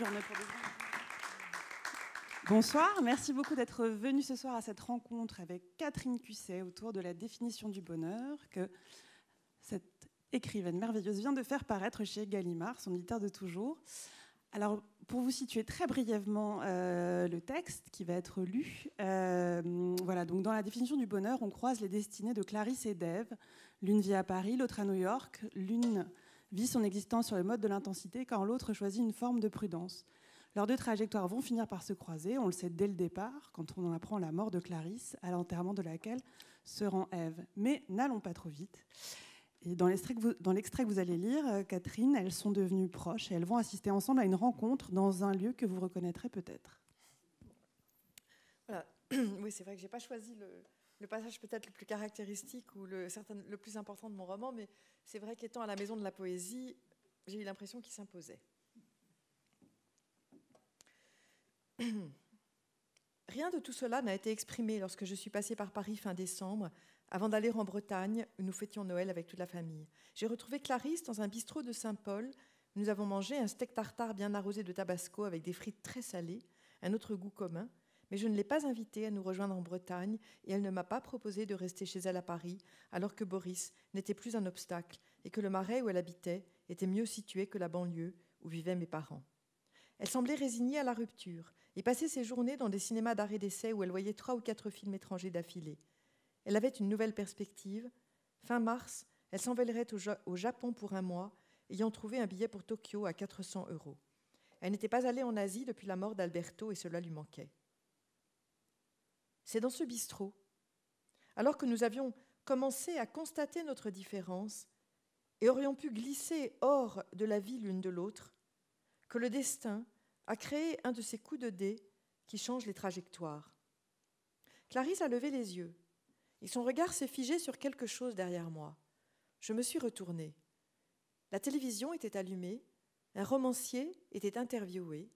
J'en ai pour des secondes. Bonsoir, merci beaucoup d'être venu ce soir à cette rencontre avec Catherine Cusset autour de la définition du bonheur que cette écrivaine merveilleuse vient de faire paraître chez Gallimard, son éditeur de toujours. Alors, pour vous situer très brièvement le texte qui va être lu, voilà, donc dans la définition du bonheur, on croise les destinées de Clarisse et d'Ève. L'une vit à Paris, l'autre à New York. L'une vit son existence sur le mode de l'intensité, quand l'autre choisit une forme de prudence. Leurs deux trajectoires vont finir par se croiser, on le sait dès le départ, quand on en apprend la mort de Clarisse, à l'enterrement de laquelle se rend Ève. Mais n'allons pas trop vite. Et dans l'extrait que vous allez lire, Catherine, elles sont devenues proches et elles vont assister ensemble à une rencontre dans un lieu que vous reconnaîtrez peut-être. Voilà. Oui, c'est vrai que je n'ai pas choisi le passage peut-être le plus caractéristique ou le plus important de mon roman, mais c'est vrai qu'étant à la Maison de la Poésie, j'ai eu l'impression qu'il s'imposait. Rien de tout cela n'a été exprimé lorsque je suis passée par Paris fin décembre, avant d'aller en Bretagne, où nous fêtions Noël avec toute la famille. J'ai retrouvé Clarisse dans un bistrot de Saint-Paul. Nous avons mangé un steak tartare bien arrosé de tabasco avec des frites très salées, un autre goût commun, mais je ne l'ai pas invitée à nous rejoindre en Bretagne et elle ne m'a pas proposé de rester chez elle à Paris, alors que Boris n'était plus un obstacle et que le Marais où elle habitait était mieux situé que la banlieue où vivaient mes parents. Elle semblait résignée à la rupture et passait ses journées dans des cinémas d'arrêt d'essai où elle voyait 3 ou 4 films étrangers d'affilée. Elle avait une nouvelle perspective. Fin mars, elle s'envolerait au Japon pour 1 mois, ayant trouvé un billet pour Tokyo à 400 €. Elle n'était pas allée en Asie depuis la mort d'Alberto et cela lui manquait. C'est dans ce bistrot, alors que nous avions commencé à constater notre différence et aurions pu glisser hors de la vie l'une de l'autre, que le destin a créé un de ces coups de dés qui changent les trajectoires. Clarisse a levé les yeux et son regard s'est figé sur quelque chose derrière moi. Je me suis retournée. La télévision était allumée, un romancier était interviewé.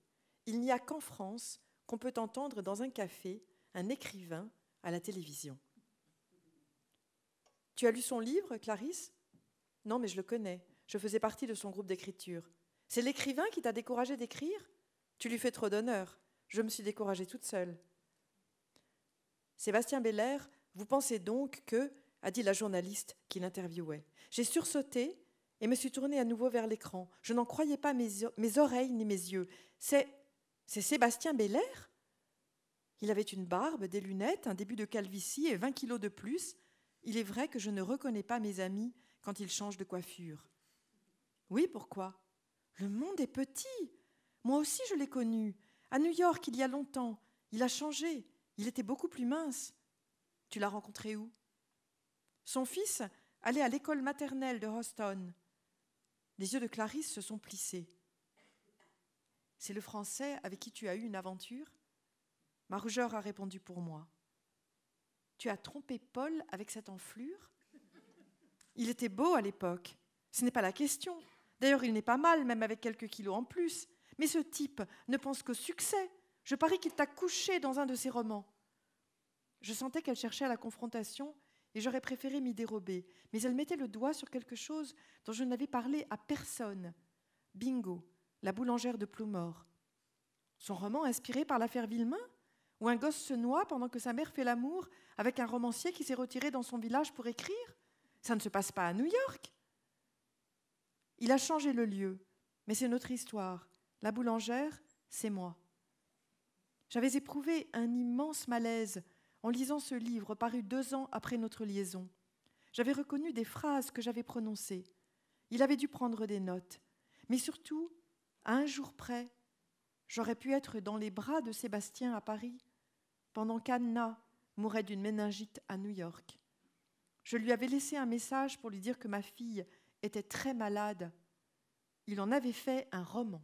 Il n'y a qu'en France qu'on peut entendre dans un café un écrivain à la télévision. « Tu as lu son livre, Clarisse ?»« Non, mais je le connais. Je faisais partie de son groupe d'écriture. »« C'est l'écrivain qui t'a découragée d'écrire ? Tu lui fais trop d'honneur. Je me suis découragée toute seule. »« Sébastien Belair, vous pensez donc que, a dit la journaliste qui l'interviewait. J'ai sursauté et me suis tournée à nouveau vers l'écran. Je n'en croyais pas mes oreilles ni mes yeux. C'est Sébastien Belair ? Il avait une barbe, des lunettes, un début de calvitie et 20 kilos de plus. Il est vrai que je ne reconnais pas mes amis quand ils changent de coiffure. Oui, pourquoi ? Le monde est petit. Moi aussi, je l'ai connu. À New York, il y a longtemps. Il a changé. Il était beaucoup plus mince. Tu l'as rencontré où ? Son fils allait à l'école maternelle de Houston. Les yeux de Clarisse se sont plissés. C'est le Français avec qui tu as eu une aventure ? Ma rougeur a répondu pour moi. Tu as trompé Paul avec cette enflure ? Il était beau à l'époque. Ce n'est pas la question. D'ailleurs, il n'est pas mal, même avec quelques kilos en plus. Mais ce type ne pense qu'au succès. Je parie qu'il t'a couché dans un de ses romans. Je sentais qu'elle cherchait à la confrontation et j'aurais préféré m'y dérober. Mais elle mettait le doigt sur quelque chose dont je n'avais parlé à personne. Bingo, la boulangère de Ploumor. Son roman inspiré par l'affaire Villemain ? Où un gosse se noie pendant que sa mère fait l'amour avec un romancier qui s'est retiré dans son village pour écrire ? Ça ne se passe pas à New York. Il a changé le lieu, mais c'est notre histoire. La boulangère, c'est moi. J'avais éprouvé un immense malaise en lisant ce livre paru 2 ans après notre liaison. J'avais reconnu des phrases que j'avais prononcées. Il avait dû prendre des notes. Mais surtout, à un jour près, j'aurais pu être dans les bras de Sébastien à Paris, pendant qu'Anna mourait d'une méningite à New York. Je lui avais laissé un message pour lui dire que ma fille était très malade. Il en avait fait un roman.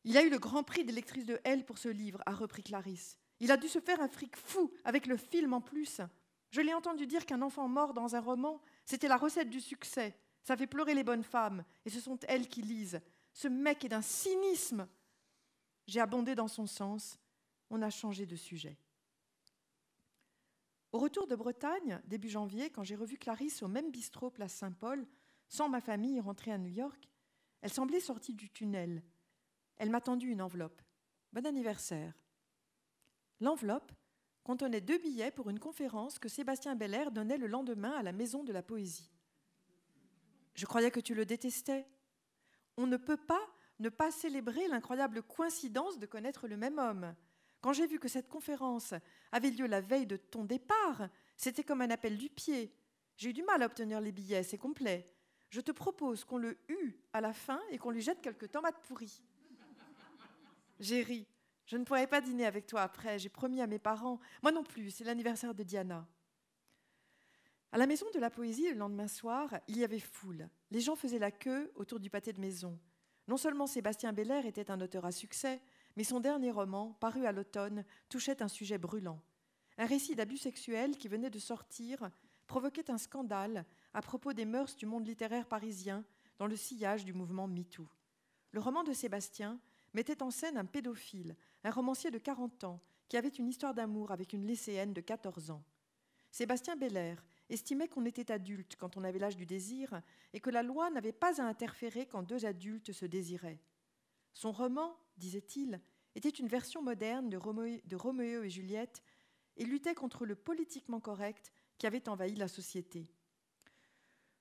Il a eu le grand prix des lectrices de Elle pour ce livre, a repris Clarisse. Il a dû se faire un fric fou avec le film en plus. Je l'ai entendu dire qu'un enfant mort dans un roman, c'était la recette du succès. Ça fait pleurer les bonnes femmes, et ce sont elles qui lisent. Ce mec est d'un cynisme. J'ai abondé dans son sens. On a changé de sujet. Au retour de Bretagne, début janvier, quand j'ai revu Clarisse au même bistrot place Saint-Paul, sans ma famille rentrée à New York, Elle semblait sortie du tunnel. Elle m'a tendu une enveloppe. « Bon anniversaire !» L'enveloppe contenait 2 billets pour une conférence que Sébastien Beller donnait le lendemain à la Maison de la Poésie. Je croyais que tu le détestais. On ne peut pas ne pas célébrer l'incroyable coïncidence de connaître le même homme. Quand j'ai vu que cette conférence avait lieu la veille de ton départ, c'était comme un appel du pied. J'ai eu du mal à obtenir les billets, c'est complet. Je te propose qu'on le hue à la fin et qu'on lui jette quelques tomates pourries. J'ai ri. Je ne pourrais pas dîner avec toi après, j'ai promis à mes parents. Moi non plus, c'est l'anniversaire de Diana. À la Maison de la Poésie, le lendemain soir, il y avait foule. Les gens faisaient la queue autour du pâté de maison. Non seulement Sébastien Beller était un auteur à succès, mais son dernier roman, paru à l'automne, touchait un sujet brûlant. Un récit d'abus sexuels qui venait de sortir provoquait un scandale à propos des mœurs du monde littéraire parisien dans le sillage du mouvement MeToo. Le roman de Sébastien mettait en scène un pédophile, un romancier de 40 ans, qui avait une histoire d'amour avec une lycéenne de 14 ans. Sébastien Beller estimait qu'on était adulte quand on avait l'âge du désir et que la loi n'avait pas à interférer quand 2 adultes se désiraient. Son roman, disait-il, était une version moderne de Roméo et Juliette et luttait contre le politiquement correct qui avait envahi la société.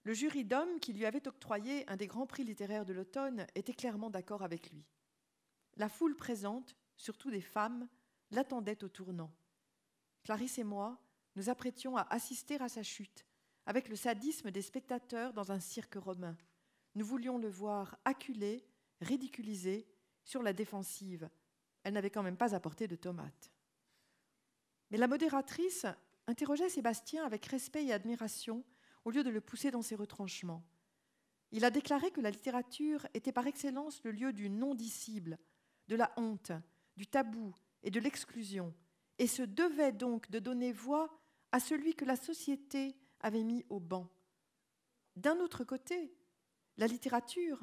Le jury d'hommes qui lui avait octroyé un des grands prix littéraires de l'automne était clairement d'accord avec lui. La foule présente, surtout des femmes, l'attendait au tournant. Clarisse et moi nous apprêtions à assister à sa chute, avec le sadisme des spectateurs dans un cirque romain. Nous voulions le voir acculé, ridiculisé, sur la défensive. Elle n'avait quand même pas apporté de tomates. Mais la modératrice interrogeait Sébastien avec respect et admiration, au lieu de le pousser dans ses retranchements. Il a déclaré que la littérature était par excellence le lieu du non-dissible, de la honte, du tabou et de l'exclusion, et se devait donc de donner voix à celui que la société avait mis au ban. D'un autre côté, la littérature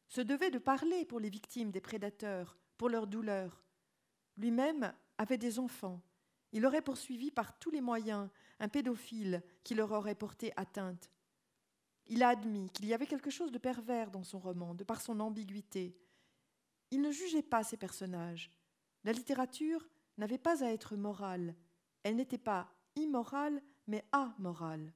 se devait de parler pour les victimes des prédateurs, pour leurs douleurs. Lui-même avait des enfants. Il aurait poursuivi par tous les moyens un pédophile qui leur aurait porté atteinte. Il a admis qu'il y avait quelque chose de pervers dans son roman, de par son ambiguïté. Il ne jugeait pas ses personnages. La littérature n'avait pas à être morale. Elle n'était pas immorale, mais amorale.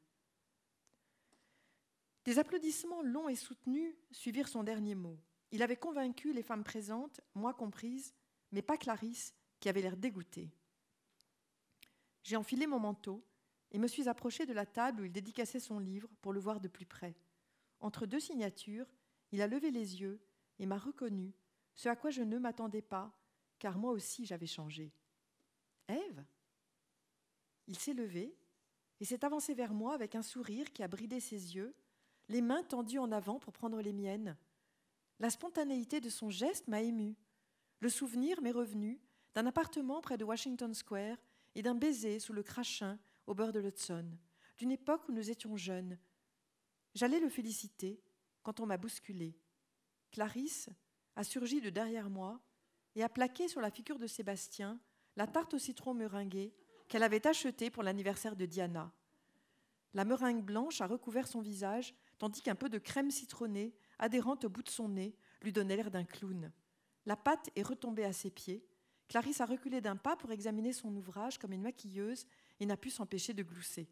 Des applaudissements longs et soutenus suivirent son dernier mot. Il avait convaincu les femmes présentes, moi comprise, mais pas Clarisse, qui avait l'air dégoûtée. J'ai enfilé mon manteau et me suis approchée de la table où il dédicaçait son livre pour le voir de plus près. Entre 2 signatures, il a levé les yeux et m'a reconnue, ce à quoi je ne m'attendais pas, car moi aussi j'avais changé. « Ève ?» Il s'est levé et s'est avancé vers moi avec un sourire qui a bridé ses yeux, les mains tendues en avant pour prendre les miennes. La spontanéité de son geste m'a émue. Le souvenir m'est revenu d'un appartement près de Washington Square et d'un baiser sous le crachin au bord de l'Hudson, d'une époque où nous étions jeunes. J'allais le féliciter quand on m'a bousculée. Clarisse a surgi de derrière moi et a plaqué sur la figure de Sébastien la tarte au citron meringuée qu'elle avait achetée pour l'anniversaire de Diana. La meringue blanche a recouvert son visage, tandis qu'un peu de crème citronnée, adhérente au bout de son nez, lui donnait l'air d'un clown. La pâte est retombée à ses pieds. Clarisse a reculé d'un pas pour examiner son ouvrage comme une maquilleuse et n'a pu s'empêcher de glousser.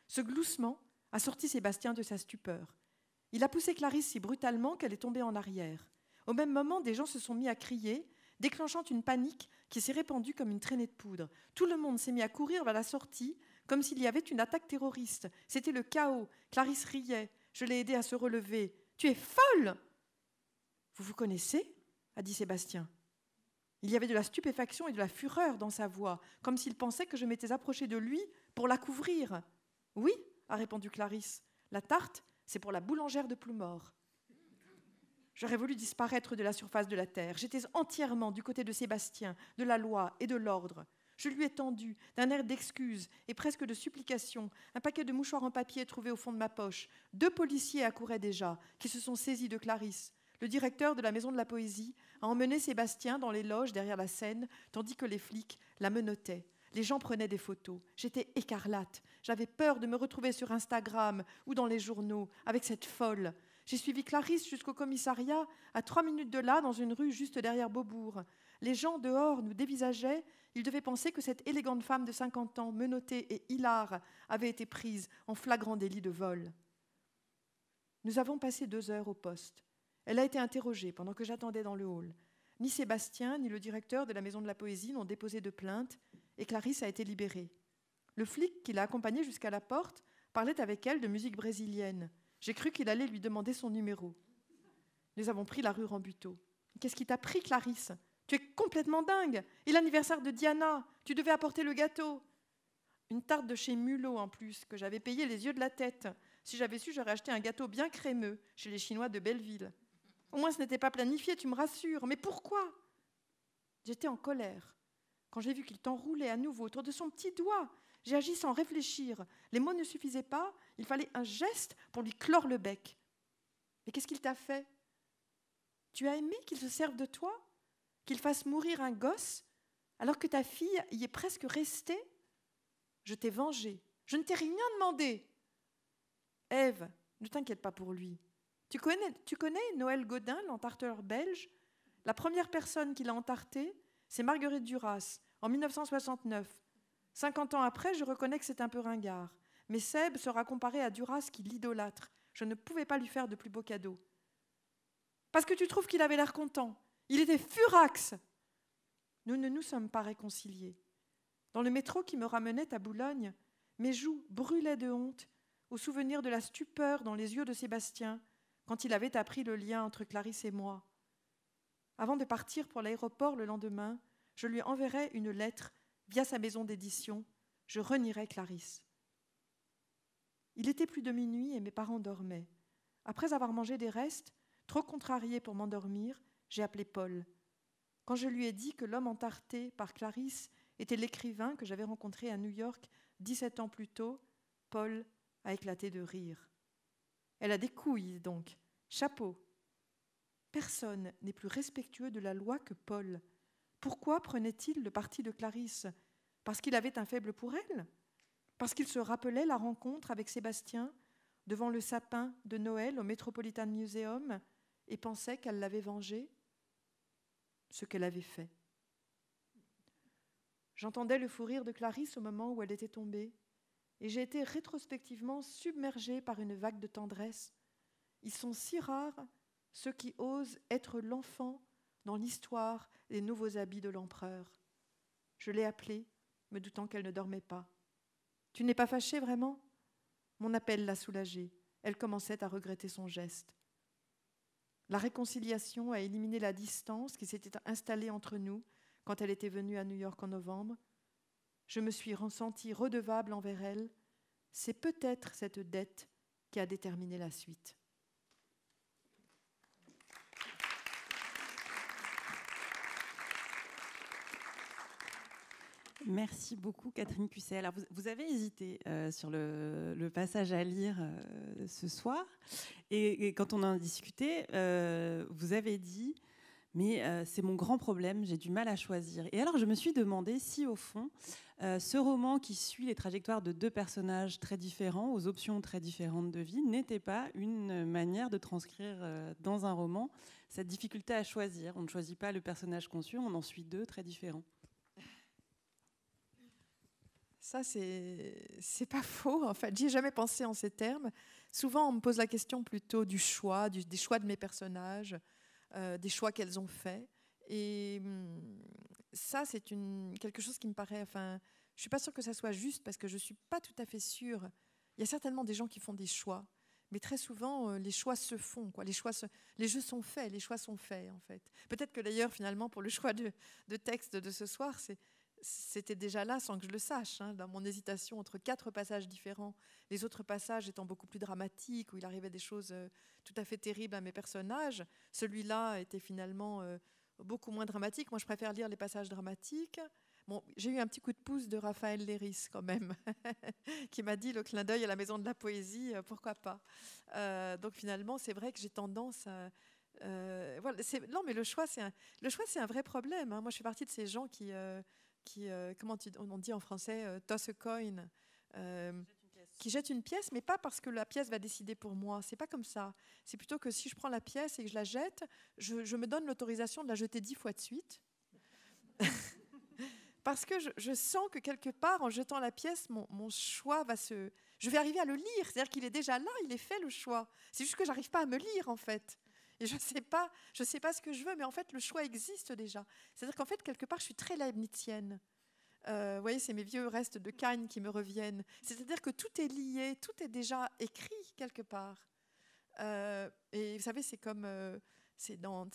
Ce gloussement a sorti Sébastien de sa stupeur. Il a poussé Clarisse si brutalement qu'elle est tombée en arrière. Au même moment, des gens se sont mis à crier, déclenchant une panique qui s'est répandue comme une traînée de poudre. Tout le monde s'est mis à courir vers la sortie, comme s'il y avait une attaque terroriste. C'était le chaos. Clarisse riait. Je l'ai aidée à se relever. « Tu es folle !»« Vous vous connaissez ?» a dit Sébastien. Il y avait de la stupéfaction et de la fureur dans sa voix, comme s'il pensait que je m'étais approchée de lui pour la couvrir. « Oui », a répondu Clarisse. « La tarte, c'est pour la boulangère de Ploumor. » J'aurais voulu disparaître de la surface de la terre. J'étais entièrement du côté de Sébastien, de la loi et de l'ordre. Je lui ai tendu, d'un air d'excuse et presque de supplication, un paquet de mouchoirs en papier trouvé au fond de ma poche. 2 policiers accouraient déjà, qui se sont saisis de Clarisse. Le directeur de la Maison de la Poésie a emmené Sébastien dans les loges derrière la scène, tandis que les flics la menottaient. Les gens prenaient des photos. J'étais écarlate. J'avais peur de me retrouver sur Instagram ou dans les journaux avec cette folle. J'ai suivi Clarisse jusqu'au commissariat, à 3 minutes de là, dans une rue juste derrière Beaubourg. Les gens dehors nous dévisageaient. Ils devaient penser que cette élégante femme de 50 ans, menottée et hilare, avait été prise en flagrant délit de vol. Nous avons passé 2 heures au poste. Elle a été interrogée pendant que j'attendais dans le hall. Ni Sébastien, ni le directeur de la Maison de la Poésie n'ont déposé de plainte et Clarisse a été libérée. Le flic qui l'a accompagnée jusqu'à la porte parlait avec elle de musique brésilienne. J'ai cru qu'il allait lui demander son numéro. Nous avons pris la rue Rambuteau. « Qu'est-ce qui t'a pris, Clarisse ? Tu es complètement dingue. Et l'anniversaire de Diana, tu devais apporter le gâteau. » Une tarte de chez Mulot en plus, que j'avais payé les yeux de la tête. Si j'avais su, j'aurais acheté un gâteau bien crémeux chez les Chinois de Belleville. Au moins, ce n'était pas planifié, tu me rassures. Mais pourquoi ? J'étais en colère. Quand j'ai vu qu'il t'enroulait à nouveau autour de son petit doigt, j'ai agi sans réfléchir. Les mots ne suffisaient pas, il fallait un geste pour lui clore le bec. Mais qu'est-ce qu'il t'a fait ? Tu as aimé qu'il se serve de toi ? Qu'il fasse mourir un gosse alors que ta fille y est presque restée ? Je t'ai vengée. Je ne t'ai rien demandé. Ève, ne t'inquiète pas pour lui. Tu connais Noël Godin, l'entarteur belge ? La première personne qui l'a entarté, c'est Marguerite Duras, en 1969. 50 ans après, je reconnais que c'est un peu ringard. Mais Seb sera comparé à Duras qui l'idolâtre. Je ne pouvais pas lui faire de plus beau cadeau. Parce que tu trouves qu'il avait l'air content. Il était furax. Nous ne nous sommes pas réconciliés. Dans le métro qui me ramenait à Boulogne, mes joues brûlaient de honte au souvenir de la stupeur dans les yeux de Sébastien quand il avait appris le lien entre Clarisse et moi. Avant de partir pour l'aéroport le lendemain, je lui enverrai une lettre via sa maison d'édition. Je renierai Clarisse. Il était plus de minuit et mes parents dormaient. Après avoir mangé des restes, trop contrariée pour m'endormir, j'ai appelé Paul. Quand je lui ai dit que l'homme entarté par Clarisse était l'écrivain que j'avais rencontré à New York 17 ans plus tôt, Paul a éclaté de rire. Elle a des couilles, donc. Chapeau. Personne n'est plus respectueux de la loi que Paul. Pourquoi prenait-il le parti de Clarisse ? Parce qu'il avait un faible pour elle ? Parce qu'il se rappelait la rencontre avec Sébastien devant le sapin de Noël au Metropolitan Museum et pensait qu'elle l'avait vengé ? Ce qu'elle avait fait. J'entendais le fou rire de Clarisse au moment où elle était tombée, et j'ai été rétrospectivement submergée par une vague de tendresse. Ils sont si rares, ceux qui osent être l'enfant dans l'histoire des nouveaux habits de l'empereur. Je l'ai appelée, me doutant qu'elle ne dormait pas. « Tu n'es pas fâchée, vraiment ?» Mon appel l'a soulagée. Elle commençait à regretter son geste. La réconciliation a éliminé la distance qui s'était installée entre nous quand elle était venue à New York en novembre. Je me suis sentie redevable envers elle. C'est peut-être cette dette qui a déterminé la suite. Merci beaucoup, Catherine Cusset. Alors, vous avez hésité sur le passage à lire ce soir. Et quand on en a discuté, vous avez dit « Mais c'est mon grand problème, j'ai du mal à choisir. » Et alors, je me suis demandé si, au fond, ce roman qui suit les trajectoires de 2 personnages très différents, aux options très différentes de vie, n'était pas une manière de transcrire dans un roman cette difficulté à choisir. On ne choisit pas le personnage qu'on suit, on en suit 2 très différents. Ça, c'est pas faux, en fait. J'y ai jamais pensé en ces termes. Souvent, on me pose la question plutôt du choix, des choix de mes personnages, des choix qu'elles ont faits. Et ça, c'est quelque chose qui me paraît... Enfin, je suis pas sûre que ça soit juste parce que je suis pas tout à fait sûre. Il y a certainement des gens qui font des choix, mais très souvent, les choix se font, quoi. Les jeux sont faits, les choix sont faits, en fait. Peut-être que d'ailleurs, finalement, pour le choix de texte de ce soir, c'était déjà là sans que je le sache, hein, dans mon hésitation entre 4 passages différents, les autres passages étant beaucoup plus dramatiques, où il arrivait des choses tout à fait terribles à mes personnages. Celui-là était finalement beaucoup moins dramatique. Moi, je préfère lire les passages dramatiques. Bon, j'ai eu un petit coup de pouce de Raphaël Léris, quand même, qui m'a dit le clin d'œil à la Maison de la Poésie, pourquoi pas. Donc finalement, c'est vrai que j'ai tendance à... voilà, non, mais le choix, c'est un vrai problème, hein. Moi, je fais partie de ces gens qui comment on dit en français, toss a coin, qui jette une pièce, mais pas parce que la pièce va décider pour moi. C'est pas comme ça. C'est plutôt que si je prends la pièce et que je la jette, je me donne l'autorisation de la jeter 10 fois de suite. Parce que je sens que quelque part, en jetant la pièce, mon choix va se... Je vais arriver à le lire. C'est-à-dire qu'il est déjà là, il est fait le choix. C'est juste que j'arrive pas à me lire, en fait. Et je sais pas ce que je veux, mais en fait, le choix existe déjà. C'est-à-dire qu'en fait, quelque part, je suis très leibnizienne. Vous voyez, c'est mes vieux restes de Kant qui me reviennent. C'est-à-dire que tout est lié, tout est déjà écrit quelque part. Et vous savez, c'est comme... c'est dans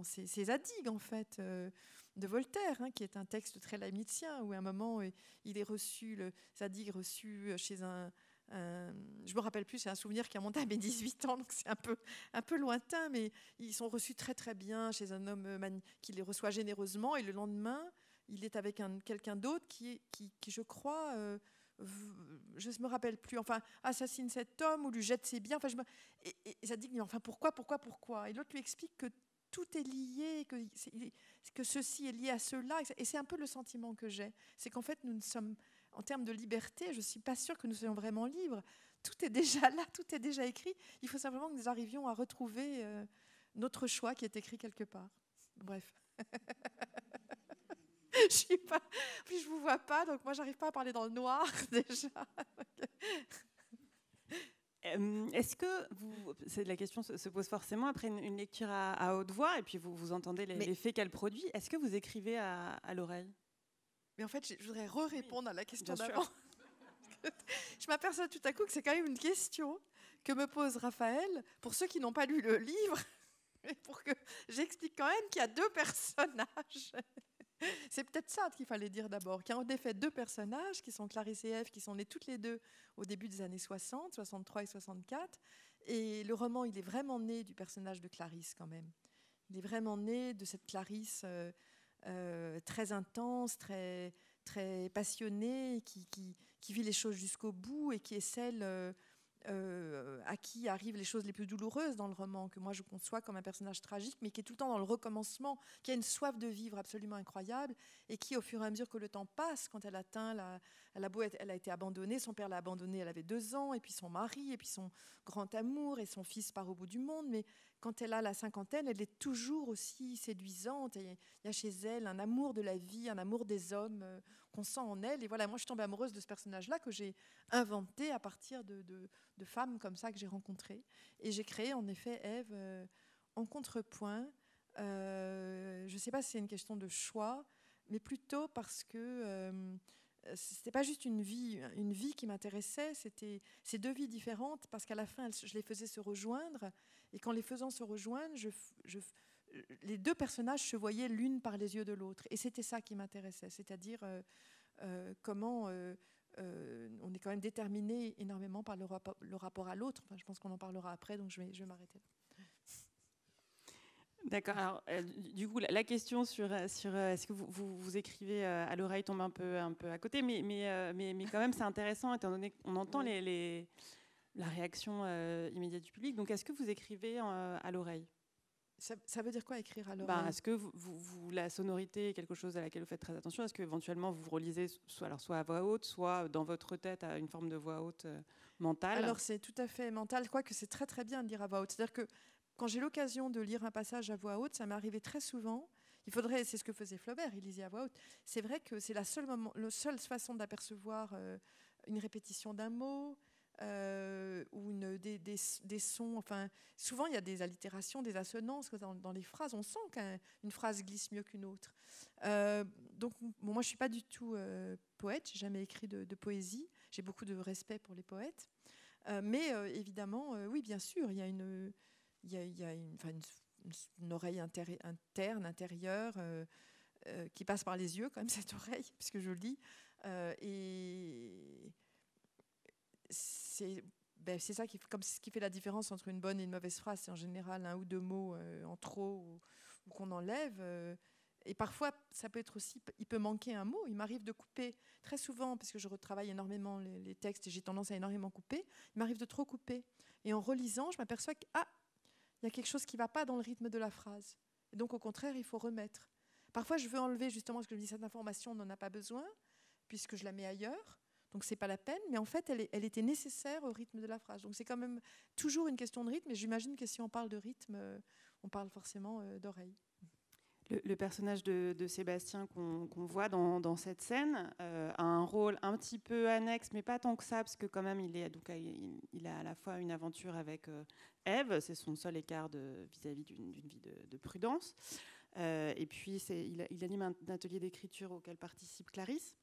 Zadig, en fait, de Voltaire, hein, qui est un texte très leibnizien, où à un moment, il est reçu, Zadig reçu chez un... je me rappelle plus, c'est un souvenir qui a monté à mes 18 ans, donc c'est un peu lointain, mais ils sont reçus très très bien chez un homme qui les reçoit généreusement, et le lendemain, il est avec quelqu'un d'autre qui, je crois, je ne me rappelle plus, enfin, assassine cet homme ou lui jette ses biens. Enfin, et ça dit, mais enfin, pourquoi? Et l'autre lui explique que tout est lié, que ceci est lié à cela. Et c'est un peu le sentiment que j'ai. C'est qu'en fait, nous ne sommes, en termes de liberté, je ne suis pas sûre que nous soyons vraiment libres. Tout est déjà là, tout est déjà écrit. Il faut simplement que nous arrivions à retrouver notre choix qui est écrit quelque part. Bref. Je suis pas, puis je vous vois pas, donc moi j'arrive pas à parler dans le noir déjà. Est-ce que la question se pose forcément après une lecture à haute voix, et puis vous entendez l'effet qu'elle produit. Est-ce que vous écrivez à l'oreille? Mais en fait, je voudrais répondre à la question d'avant. Je m'aperçois tout à coup que c'est quand même une question que me pose Raphaël pour ceux qui n'ont pas lu le livre, et pour que j'explique quand même qu'il y a 2 personnages. C'est peut-être ça qu'il fallait dire d'abord, qu'il y a en effet 2 personnages qui sont Clarisse et Ève, qui sont nées toutes les 2 au début des années 60, 63 et 64. Et le roman, il est vraiment né du personnage de Clarisse quand même. Il est vraiment né de cette Clarisse très intense, très, très passionnée, qui vit les choses jusqu'au bout et qui est celle... à qui arrivent les choses les plus douloureuses dans le roman, que moi je conçois comme un personnage tragique, mais qui est tout le temps dans le recommencement, qui a une soif de vivre absolument incroyable, et qui, au fur et à mesure que le temps passe, quand elle atteint elle a été abandonnée, son père l'a abandonnée, elle avait 2 ans, et puis son mari, et puis son grand amour, et son fils part au bout du monde, mais quand elle a la cinquantaine, elle est toujours aussi séduisante, et il y a chez elle un amour de la vie, un amour des hommes qu'on sent en elle, et voilà, moi je tombe amoureuse de ce personnage-là que j'ai inventé à partir de femmes comme ça que j'ai rencontrées. Et j'ai créé en effet Ève en contrepoint. Je ne sais pas si c'est une question de choix, mais plutôt parce que c'était pas juste une vie qui m'intéressait, c'était ces 2 vies différentes, parce qu'à la fin, je les faisais se rejoindre, et qu'en les faisant se rejoindre, les 2 personnages se voyaient l'une par les yeux de l'autre. Et c'était ça qui m'intéressait, c'est-à-dire comment... on est quand même déterminé énormément par le rapport à l'autre. Enfin, je pense qu'on en parlera après, donc je vais m'arrêter là. D'accord. Alors, du coup, la question sur est-ce que vous écrivez à l'oreille tombe un peu à côté, mais quand même c'est intéressant étant donné qu'on entend la réaction immédiate du public. Donc, est-ce que vous écrivez à l'oreille? Ça veut dire quoi, écrire à l'oreille? Est-ce que la sonorité est quelque chose à laquelle vous faites très attention? Est-ce qu'éventuellement vous relisez soit à voix haute, soit dans votre tête à une forme de voix haute mentale? Alors c'est tout à fait mental, quoique c'est très très bien de lire à voix haute. C'est-à-dire que quand j'ai l'occasion de lire un passage à voix haute, ça m'est arrivé très souvent. C'est ce que faisait Flaubert, il lisait à voix haute. C'est vrai que c'est la seule façon d'apercevoir une répétition d'un mot, ou des sons. Enfin, souvent, il y a des allitérations, des assonances dans les phrases. On sent qu'une phrase glisse mieux qu'une autre. Donc, moi, je ne suis pas du tout poète. Je n'ai jamais écrit de poésie. J'ai beaucoup de respect pour les poètes. Mais évidemment, oui, bien sûr, il y a une oreille interne, intérieure, qui passe par les yeux, quand même, cette oreille, puisque je lis. Et c'est ça ce qui fait la différence entre une bonne et une mauvaise phrase. C'est en général 1 ou 2 mots en trop ou qu'on enlève. Et parfois, ça peut être aussi, il peut manquer un mot. Il m'arrive de couper très souvent, parce que je retravaille énormément les textes et j'ai tendance à énormément couper. Il m'arrive de trop couper. Et en relisant, je m'aperçois qu'il y a quelque chose qui ne va pas dans le rythme de la phrase. Et donc, au contraire, il faut remettre. Parfois, je veux enlever justement, parce que je me dis, cette information, on n'en a pas besoin, puisque je la mets ailleurs. donc c'est pas la peine. Mais en fait, elle était nécessaire au rythme de la phrase. Donc c'est quand même toujours une question de rythme. Et j'imagine que si on parle de rythme, on parle forcément d'oreille. Le personnage de Sébastien qu'on voit dans cette scène a un rôle un petit peu annexe, mais pas tant que ça, parce que quand même il a à la fois une aventure avec Ève, c'est son seul écart vis-à-vis d'une vie de prudence, et puis il anime un atelier d'écriture auquel participe Clarisse.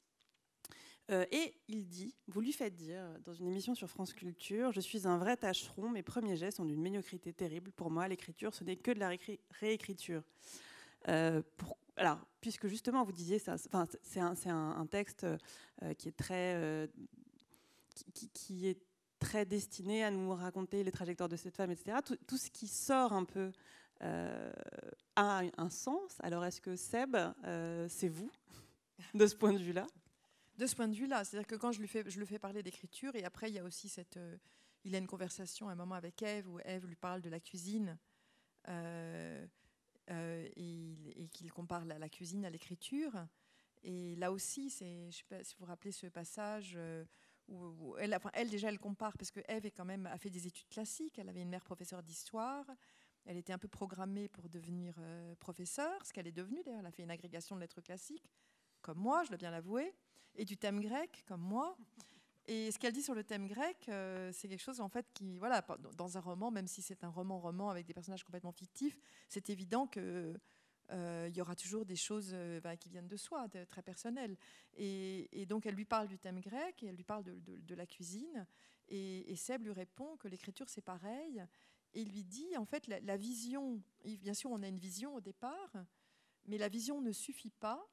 Et il dit, vous lui faites dire dans une émission sur France Culture, je suis un vrai tâcheron, mes premiers gestes sont d'une médiocrité terrible. Pour moi, l'écriture, ce n'est que de la réécriture. Alors, puisque justement vous disiez ça, c'est un texte qui est qui est très destiné à nous raconter les trajectoires de cette femme, etc. Tout ce qui sort un peu a un sens. Alors, est-ce que Seb, c'est vous de ce point de vue-là? De ce point de vue-là, c'est-à-dire que quand je le fais parler d'écriture, et après il y a aussi il a une conversation à un moment avec Ève où Ève lui parle de la cuisine. Et qu'il compare la cuisine à l'écriture. Et là aussi, je ne sais pas si vous vous rappelez ce passage où elle déjà, elle compare, parce que Ève a fait des études classiques, elle avait une mère professeure d'histoire, elle était un peu programmée pour devenir professeure, ce qu'elle est devenue d'ailleurs, elle a fait une agrégation de lettres classiques, comme moi, je dois bien l'avouer, et du thème grec, comme moi. Et ce qu'elle dit sur le thème grec, c'est quelque chose en fait qui, voilà, dans un roman, même si c'est un roman avec des personnages complètement fictifs, c'est évident que y aura toujours des choses qui viennent de soi, très personnelles. Et donc elle lui parle du thème grec et elle lui parle de la cuisine. Et Seb lui répond que l'écriture c'est pareil. Et il lui dit en fait la vision. Bien sûr, on a une vision au départ, mais la vision ne suffit pas.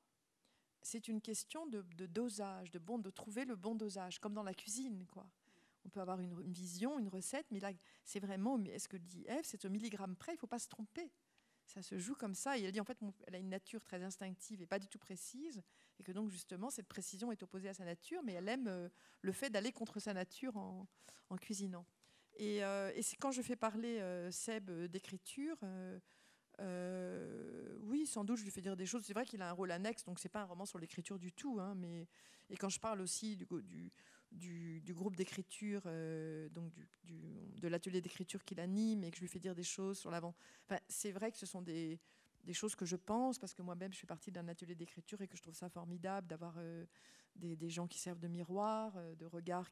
C'est une question de dosage, de trouver le bon dosage, comme dans la cuisine, quoi. On peut avoir une vision, une recette, mais là, c'est vraiment, ce que dit Ève, c'est au milligramme près, il ne faut pas se tromper. Ça se joue comme ça. Et elle dit, en fait, elle a une nature très instinctive et pas du tout précise, et que donc, justement, cette précision est opposée à sa nature, mais elle aime le fait d'aller contre sa nature en cuisinant. Et c'est quand je fais parler Seb d'écriture... oui, sans doute, je lui fais dire des choses. C'est vrai qu'il a un rôle annexe, donc c'est pas un roman sur l'écriture du tout. Hein, et quand je parle aussi du groupe d'écriture, donc de l'atelier d'écriture qu'il anime, et que je lui fais dire des choses sur l'avant, enfin, c'est vrai que ce sont des choses que je pense, parce que moi-même, je suis partie d'un atelier d'écriture et que je trouve ça formidable d'avoir des gens qui servent de miroir, de regard,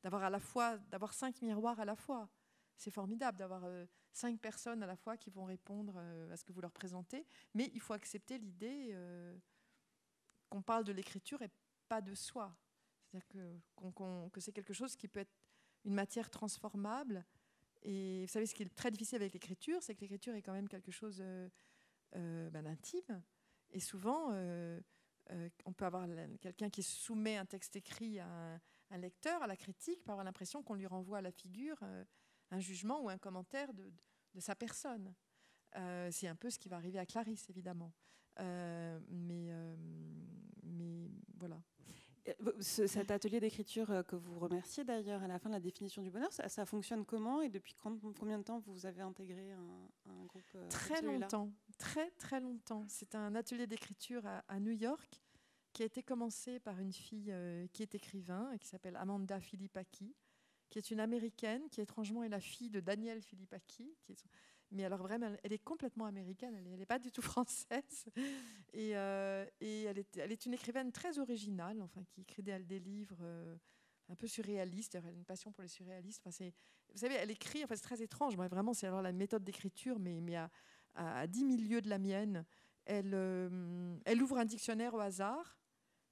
d'avoir 5 miroirs à la fois. C'est formidable d'avoir 5 personnes à la fois qui vont répondre à ce que vous leur présentez. Mais il faut accepter l'idée qu'on parle de l'écriture et pas de soi. C'est-à-dire que c'est quelque chose qui peut être une matière transformable. Et vous savez, ce qui est très difficile avec l'écriture, c'est que l'écriture est quand même quelque chose d'intime. Et souvent, on peut avoir quelqu'un qui soumet un texte écrit à un lecteur, à la critique, peut avoir l'impression qu'on lui renvoie à la figure un jugement ou un commentaire de sa personne. C'est un peu ce qui va arriver à Clarisse, évidemment. Mais voilà. Cet atelier d'écriture que vous remerciez d'ailleurs à la fin de la définition du bonheur, ça fonctionne comment et depuis combien de temps vous avez intégré un groupe Très longtemps, très longtemps. C'est un atelier d'écriture à New York qui a été commencé par une fille qui est écrivain et qui s'appelle Amanda Filippaki, qui est une Américaine, qui étrangement est la fille de Daniel Filippaki. Mais alors vraiment, elle est complètement américaine, elle n'est pas du tout française. Et elle est une écrivaine très originale, enfin, qui écrit des livres un peu surréalistes. Elle a une passion pour les surréalistes. Enfin, vous savez, elle écrit, enfin, c'est très étrange. Moi, vraiment, c'est alors la méthode d'écriture, mais à 10 000 lieues de la mienne. Elle ouvre un dictionnaire au hasard.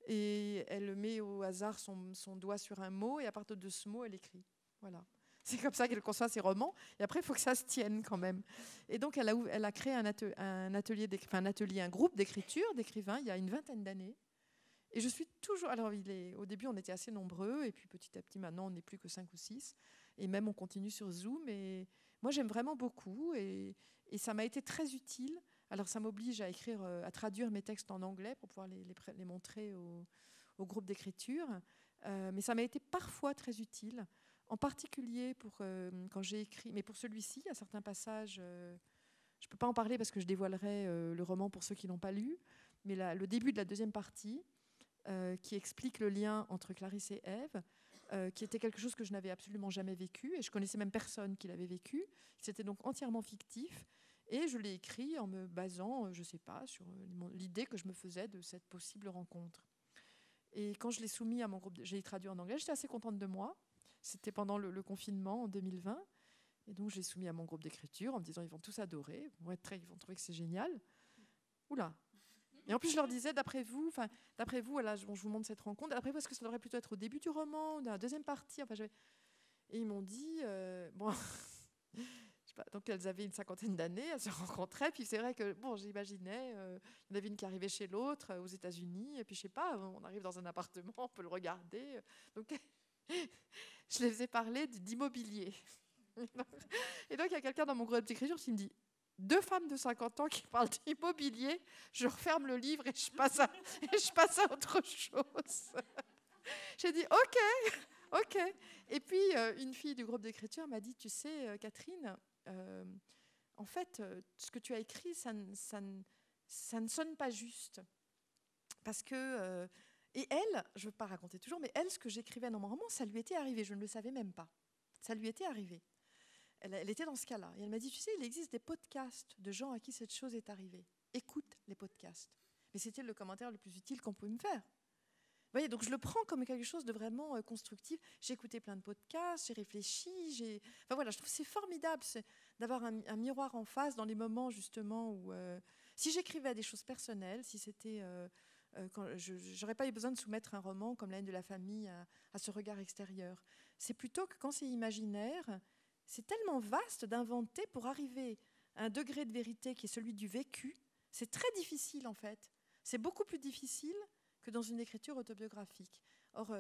Et elle met au hasard son doigt sur un mot, et à partir de ce mot, elle écrit. Voilà. C'est comme ça qu'elle conçoit ses romans. Et après, il faut que ça se tienne quand même. Et donc, elle a créé un groupe d'écriture, d'écrivains, il y a une 20aine d'années. Et je suis toujours... Alors, au début, on était assez nombreux, et puis petit à petit, maintenant, on n'est plus que 5 ou 6. Et même, on continue sur Zoom. Et moi, j'aime vraiment beaucoup, et ça m'a été très utile. Alors, ça m'oblige à écrire, à traduire mes textes en anglais pour pouvoir les montrer au groupe d'écriture. Mais ça m'a été parfois très utile, en particulier quand j'ai écrit. Mais pour celui-ci, il y a certains passages, je ne peux pas en parler parce que je dévoilerai le roman pour ceux qui ne l'ont pas lu, mais le début de la deuxième partie, qui explique le lien entre Clarisse et Ève, qui était quelque chose que je n'avais absolument jamais vécu, et je connaissais même personne qui l'avait vécu. C'était donc entièrement fictif, et je l'ai écrit en me basant, je ne sais pas, sur l'idée que je me faisais de cette possible rencontre. Et quand je l'ai soumis à mon groupe, j'ai traduit en anglais, j'étais assez contente de moi. C'était pendant le confinement en 2020, et donc j'ai soumis à mon groupe d'écriture en me disant ils vont tous adorer, ils vont trouver que c'est génial. Oula. Et en plus, je leur disais, d'après vous, voilà, je vous montre cette rencontre. D'après vous, est-ce que ça devrait plutôt être au début du roman, dans la deuxième partie? Et ils m'ont dit, bon, je sais pas, donc elles avaient une 50aine d'années, elles se rencontraient. Puis c'est vrai que, bon, j'imaginais, il y en avait une qui arrivait chez l'autre aux États-Unis. Et puis je sais pas, on arrive dans un appartement, on peut le regarder. Donc je les faisais parler d'immobilier. Et donc il y a quelqu'un dans mon groupe d'écriture qui me dit, 2 femmes de 50 ans qui parlent d'immobilier, je referme le livre et je passe à autre chose. J'ai dit ok. Et puis une fille du groupe d'écriture m'a dit, tu sais Catherine, en fait ce que tu as écrit, ça ne sonne pas juste. Parce que, et elle, je ne veux pas raconter toujours, mais elle, ce que j'écrivais dans mon roman, ça lui était arrivé, je ne le savais même pas. Ça lui était arrivé. Elle était dans ce cas-là. Et elle m'a dit, tu sais, il existe des podcasts de gens à qui cette chose est arrivée. Écoute les podcasts. Mais c'était le commentaire le plus utile qu'on pouvait me faire. Vous voyez, donc je le prends comme quelque chose de vraiment constructif. J'ai écouté plein de podcasts, j'ai réfléchi. Enfin voilà, je trouve que c'est formidable d'avoir un miroir en face dans les moments justement où... si j'écrivais des choses personnelles, si c'était... je n'aurais pas eu besoin de soumettre un roman comme La haine de la famille à ce regard extérieur. C'est plutôt que quand c'est imaginaire... C'est tellement vaste d'inventer pour arriver à un degré de vérité qui est celui du vécu. C'est très difficile en fait. C'est beaucoup plus difficile que dans une écriture autobiographique. Or,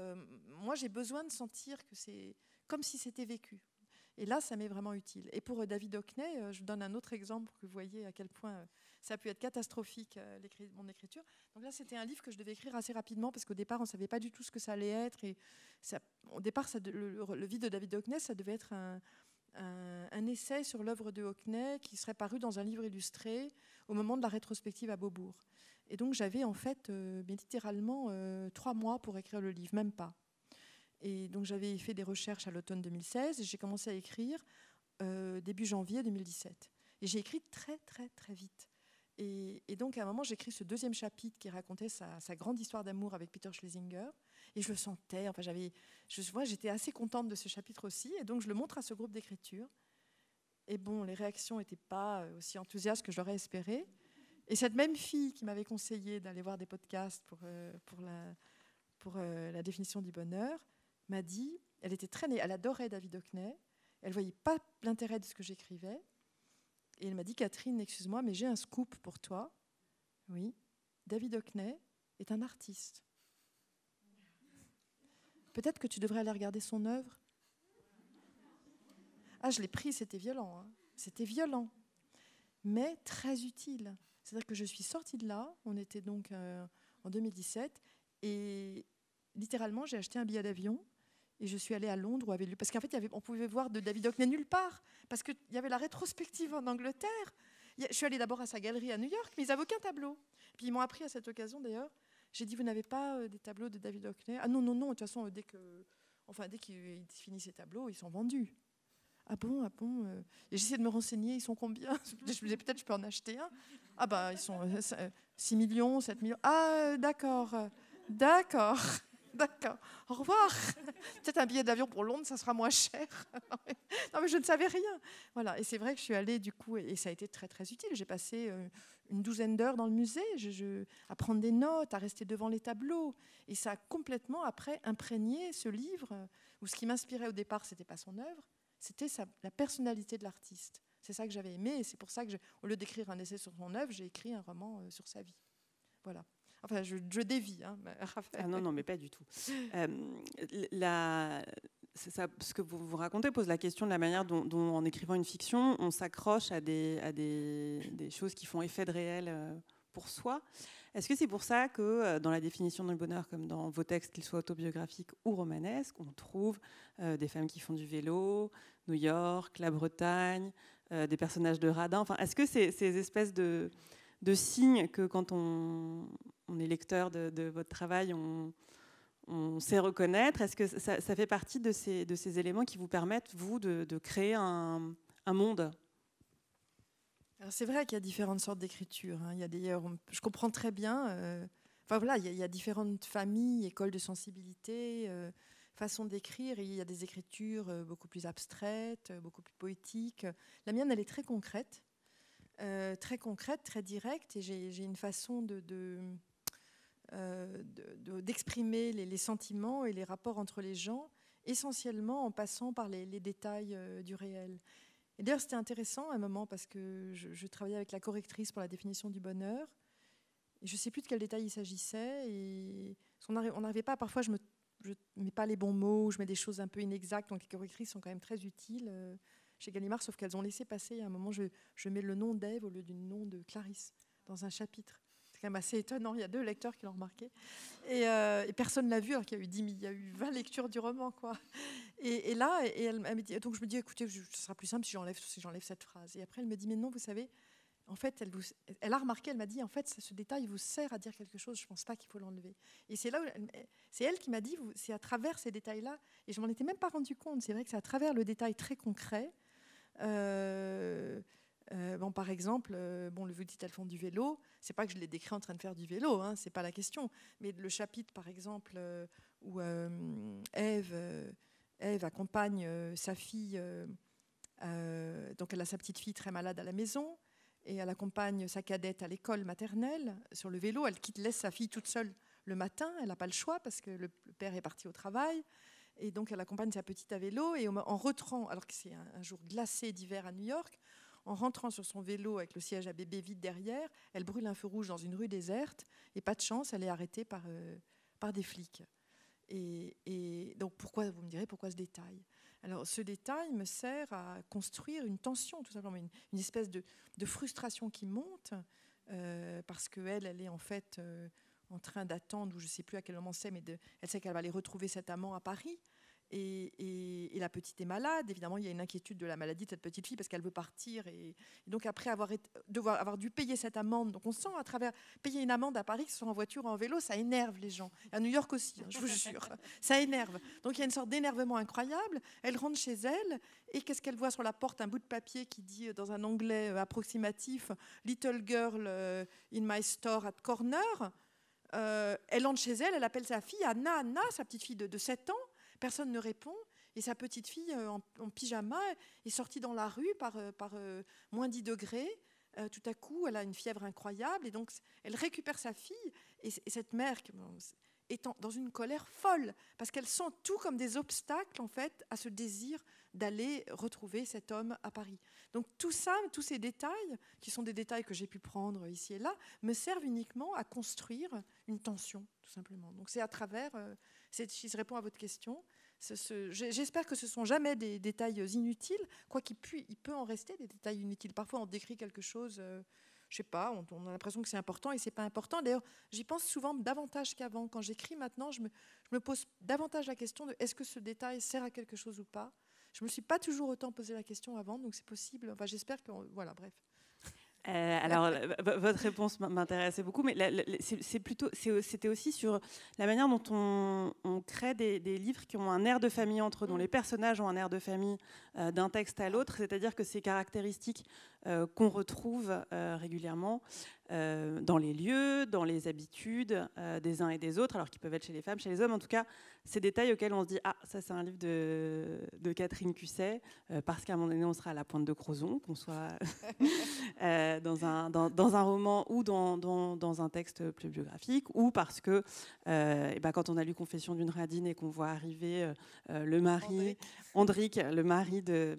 moi j'ai besoin de sentir que c'est comme si c'était vécu. Et là, ça m'est vraiment utile. Et pour David Hockney, je vous donne un autre exemple pour que vous voyez à quel point ça a pu être catastrophique, mon écriture. Donc là, c'était un livre que je devais écrire assez rapidement parce qu'au départ, on ne savait pas du tout ce que ça allait être. Et au départ, le Vide de David Hockney, ça devait être un essai sur l'œuvre de Hockney qui serait paru dans un livre illustré au moment de la rétrospective à Beaubourg. Et donc j'avais en fait littéralement 3 mois pour écrire le livre, même pas. Et donc j'avais fait des recherches à l'automne 2016 et j'ai commencé à écrire début janvier 2017. Et j'ai écrit très très très vite. Et donc à un moment j'écris ce 2e chapitre qui racontait sa grande histoire d'amour avec Peter Schlesinger. Et je le sentais, enfin j'étais assez contente de ce chapitre aussi, et donc je le montre à ce groupe d'écriture. Et bon, les réactions n'étaient pas aussi enthousiastes que j'aurais espéré. Et cette même fille qui m'avait conseillé d'aller voir des podcasts pour la définition du bonheur m'a dit, elle adorait David Hockney, elle ne voyait pas l'intérêt de ce que j'écrivais, et elle m'a dit, Catherine, excuse-moi, mais j'ai un scoop pour toi. Oui, David Hockney est un artiste. Peut-être que tu devrais aller regarder son œuvre. Ah, je l'ai pris, c'était violent. Hein. C'était violent, mais très utile. C'est-à-dire que je suis sortie de là, on était donc en 2017, et littéralement, j'ai acheté un billet d'avion, et je suis allée à Londres, où avait lu, parce qu'en fait, on pouvait voir de David Hockney nulle part, parce qu'il y avait la rétrospective en Angleterre. Je suis allée d'abord à sa galerie à New York, mais ils n'avaient aucun tableau. Puis ils m'ont appris à cette occasion, d'ailleurs, j'ai dit, vous n'avez pas des tableaux de David Hockney? Ah non, de toute façon, dès qu'il finit ses tableaux, ils sont vendus. Ah bon. Et j'essayais de me renseigner, ils sont combien? Je me disais, peut-être je peux en acheter un. Ah bah, ils sont 6 millions, 7 millions. Ah, d'accord. Au revoir. Peut-être un billet d'avion pour Londres, ça sera moins cher. Non, mais je ne savais rien. Voilà. Et c'est vrai que je suis allée, du coup, et ça a été très, très utile. J'ai passé une douzaine d'heures dans le musée, à prendre des notes, à rester devant les tableaux. Et ça a complètement, après, imprégné ce livre, où ce qui m'inspirait au départ, ce n'était pas son œuvre, c'était la personnalité de l'artiste. C'est ça que j'avais aimé, et c'est pour ça que, au lieu d'écrire un essai sur son œuvre, j'ai écrit un roman sur sa vie. Voilà. Enfin, je dévie, hein, Raphaël. Ah non, mais pas du tout. Ce que vous racontez pose la question de la manière dont en écrivant une fiction, on s'accroche à des choses qui font effet de réel pour soi. Est-ce que c'est pour ça que dans la définition du bonheur, comme dans vos textes, qu'ils soient autobiographiques ou romanesques, on trouve des femmes qui font du vélo, New York, la Bretagne, des personnages de radins. Enfin, est-ce que ces espèces de de signes que quand on est lecteur de votre travail, on sait reconnaître? Est-ce que ça fait partie de ces éléments qui vous permettent, vous, de créer un monde? Alors c'est vrai qu'il y a différentes sortes d'écriture. Hein. Il y a d'ailleurs, je comprends très bien. Enfin voilà, il y a différentes familles, écoles de sensibilité, façons d'écrire. Il y a des écritures beaucoup plus abstraites, beaucoup plus poétiques. La mienne, elle est très concrète, très directe. Et j'ai une façon d'exprimer les sentiments et les rapports entre les gens, essentiellement en passant par les détails du réel. Et d'ailleurs, c'était intéressant à un moment parce que je travaillais avec la correctrice pour la définition du bonheur. Et je ne sais plus de quel détail il s'agissait. Et on n'arrivait pas, parfois je ne mets pas les bons mots, je mets des choses un peu inexactes. Donc les correctrices sont quand même très utiles chez Gallimard, sauf qu'elles ont laissé passer. À un moment, je mets le nom d'Ève au lieu du nom de Clarisse dans un chapitre. C'est quand même assez étonnant. Il y a 2 lecteurs qui l'ont remarqué. Et personne ne l'a vu, alors qu'il y a eu 20 lectures du roman, quoi. Et là, elle me dit, donc je me dis, écoutez, ce sera plus simple si j'enlève cette phrase. Et après, elle me dit, mais non, vous savez, en fait, elle a remarqué, elle m'a dit, en fait, ce détail vous sert à dire quelque chose, je ne pense pas qu'il faut l'enlever. Et c'est là où c'est elle qui m'a dit, c'est à travers ces détails-là, et je m'en étais même pas rendu compte, c'est vrai que c'est à travers le détail très concret. Bon, par exemple, vous dites elles font du vélo. C'est pas que je l'ai décrit en train de faire du vélo, hein, c'est pas la question. Mais le chapitre, par exemple, où Ève accompagne sa fille, donc elle a sa petite fille très malade à la maison, et elle accompagne sa cadette à l'école maternelle sur le vélo. Elle laisse sa fille toute seule le matin. Elle n'a pas le choix parce que le père est parti au travail. Et donc elle accompagne sa petite à vélo. Et en rentrant, alors que c'est un jour glacé d'hiver à New York, en rentrant sur son vélo avec le siège à bébé vide derrière, elle brûle un feu rouge dans une rue déserte. Et pas de chance, elle est arrêtée par des flics. Et donc pourquoi, vous me direz, pourquoi ce détail ? Alors ce détail me sert à construire une tension, tout simplement, une espèce de frustration qui monte, parce qu'elle est en fait en train d'attendre, ou je ne sais plus à quel moment c'est, mais elle sait qu'elle va aller retrouver cet amant à Paris. Et la petite est malade. Évidemment, il y a une inquiétude de la maladie de cette petite fille parce qu'elle veut partir. Et donc, après avoir dû payer cette amende, donc on sent à travers payer une amende à Paris, que ce soit en voiture ou en vélo, ça énerve les gens. À New York aussi, hein, je vous jure. Ça énerve. Donc, il y a une sorte d'énervement incroyable. Elle rentre chez elle et qu'est-ce qu'elle voit sur la porte ? Un bout de papier qui dit dans un anglais approximatif « Little girl in my store at corner ». Elle entre chez elle, elle appelle sa fille Anna, sa petite fille de 7 ans. Personne ne répond. Et sa petite fille en pyjama est sortie dans la rue par moins 10 degrés. Tout à coup, elle a une fièvre incroyable. Et donc, elle récupère sa fille. Et cette mère est dans une colère folle. Parce qu'elle sent tout comme des obstacles, en fait, à ce désir d'aller retrouver cet homme à Paris. Donc, tout ça, tous ces détails, qui sont des détails que j'ai pu prendre ici et là, me servent uniquement à construire une tension, tout simplement. Donc, c'est à travers... si je réponds à votre question, j'espère que ce ne sont jamais des détails inutiles, quoi qu'il peut en rester des détails inutiles. Parfois, on décrit quelque chose, je ne sais pas, on a l'impression que c'est important et ce n'est pas important. D'ailleurs, j'y pense souvent davantage qu'avant. Quand j'écris maintenant, je me pose davantage la question de est-ce que ce détail sert à quelque chose ou pas. Je ne me suis pas toujours autant posé la question avant, donc c'est possible. Enfin, j'espère que... Voilà, bref. Alors, votre réponse m'intéressait beaucoup, mais c'était aussi sur la manière dont on crée des livres qui ont un air de famille entre eux, dont les personnages ont un air de famille d'un texte à l'autre, c'est-à-dire que ces caractéristiques qu'on retrouve régulièrement dans les lieux, dans les habitudes des uns et des autres, alors qu'ils peuvent être chez les femmes, chez les hommes, en tout cas, ces détails auxquels on se dit « Ah, ça c'est un livre de Catherine Cusset, parce qu'à un moment donné, on sera à la pointe de Crozon, qu'on soit dans un roman ou dans un texte plus biographique, ou parce que quand on a lu Confession d'une radine et qu'on voit arriver le mari, Andric, le mari de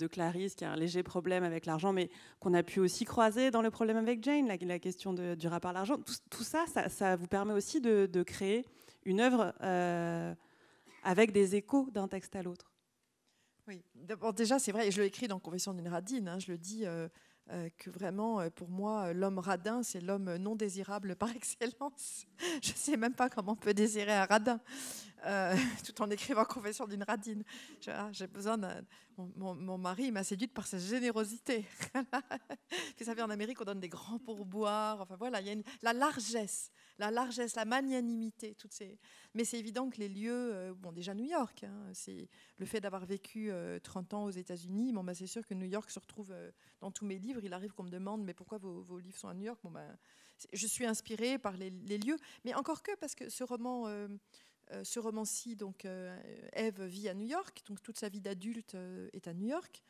Clarisse, qui a un léger problème avec l'argent, mais qu'on a pu aussi croiser dans le problème avec Jane, la question du rapport à l'argent. Tout ça, ça vous permet aussi de créer une œuvre avec des échos d'un texte à l'autre. Oui, d'abord déjà, c'est vrai, et je l'ai écrit dans Confession d'une radine, hein, je le dis que vraiment, pour moi, l'homme radin, c'est l'homme non désirable par excellence. Je ne sais même pas comment on peut désirer un radin. tout en écrivant Confession d'une radine. J'ai besoin mon mari m'a séduite par sa générosité. Vous savez, en Amérique, on donne des grands pourboires. Enfin voilà, il y a la largesse, la magnanimité, toutes ces. Mais c'est évident que les lieux, déjà New York, c'est le fait d'avoir vécu 30 ans aux États-Unis. C'est sûr que New York se retrouve dans tous mes livres. Il arrive qu'on me demande, mais pourquoi vos livres sont à New York? Je suis inspirée par les lieux, mais encore que parce que ce roman-ci, donc Ève vit à New York, donc toute sa vie d'adulte est à New York,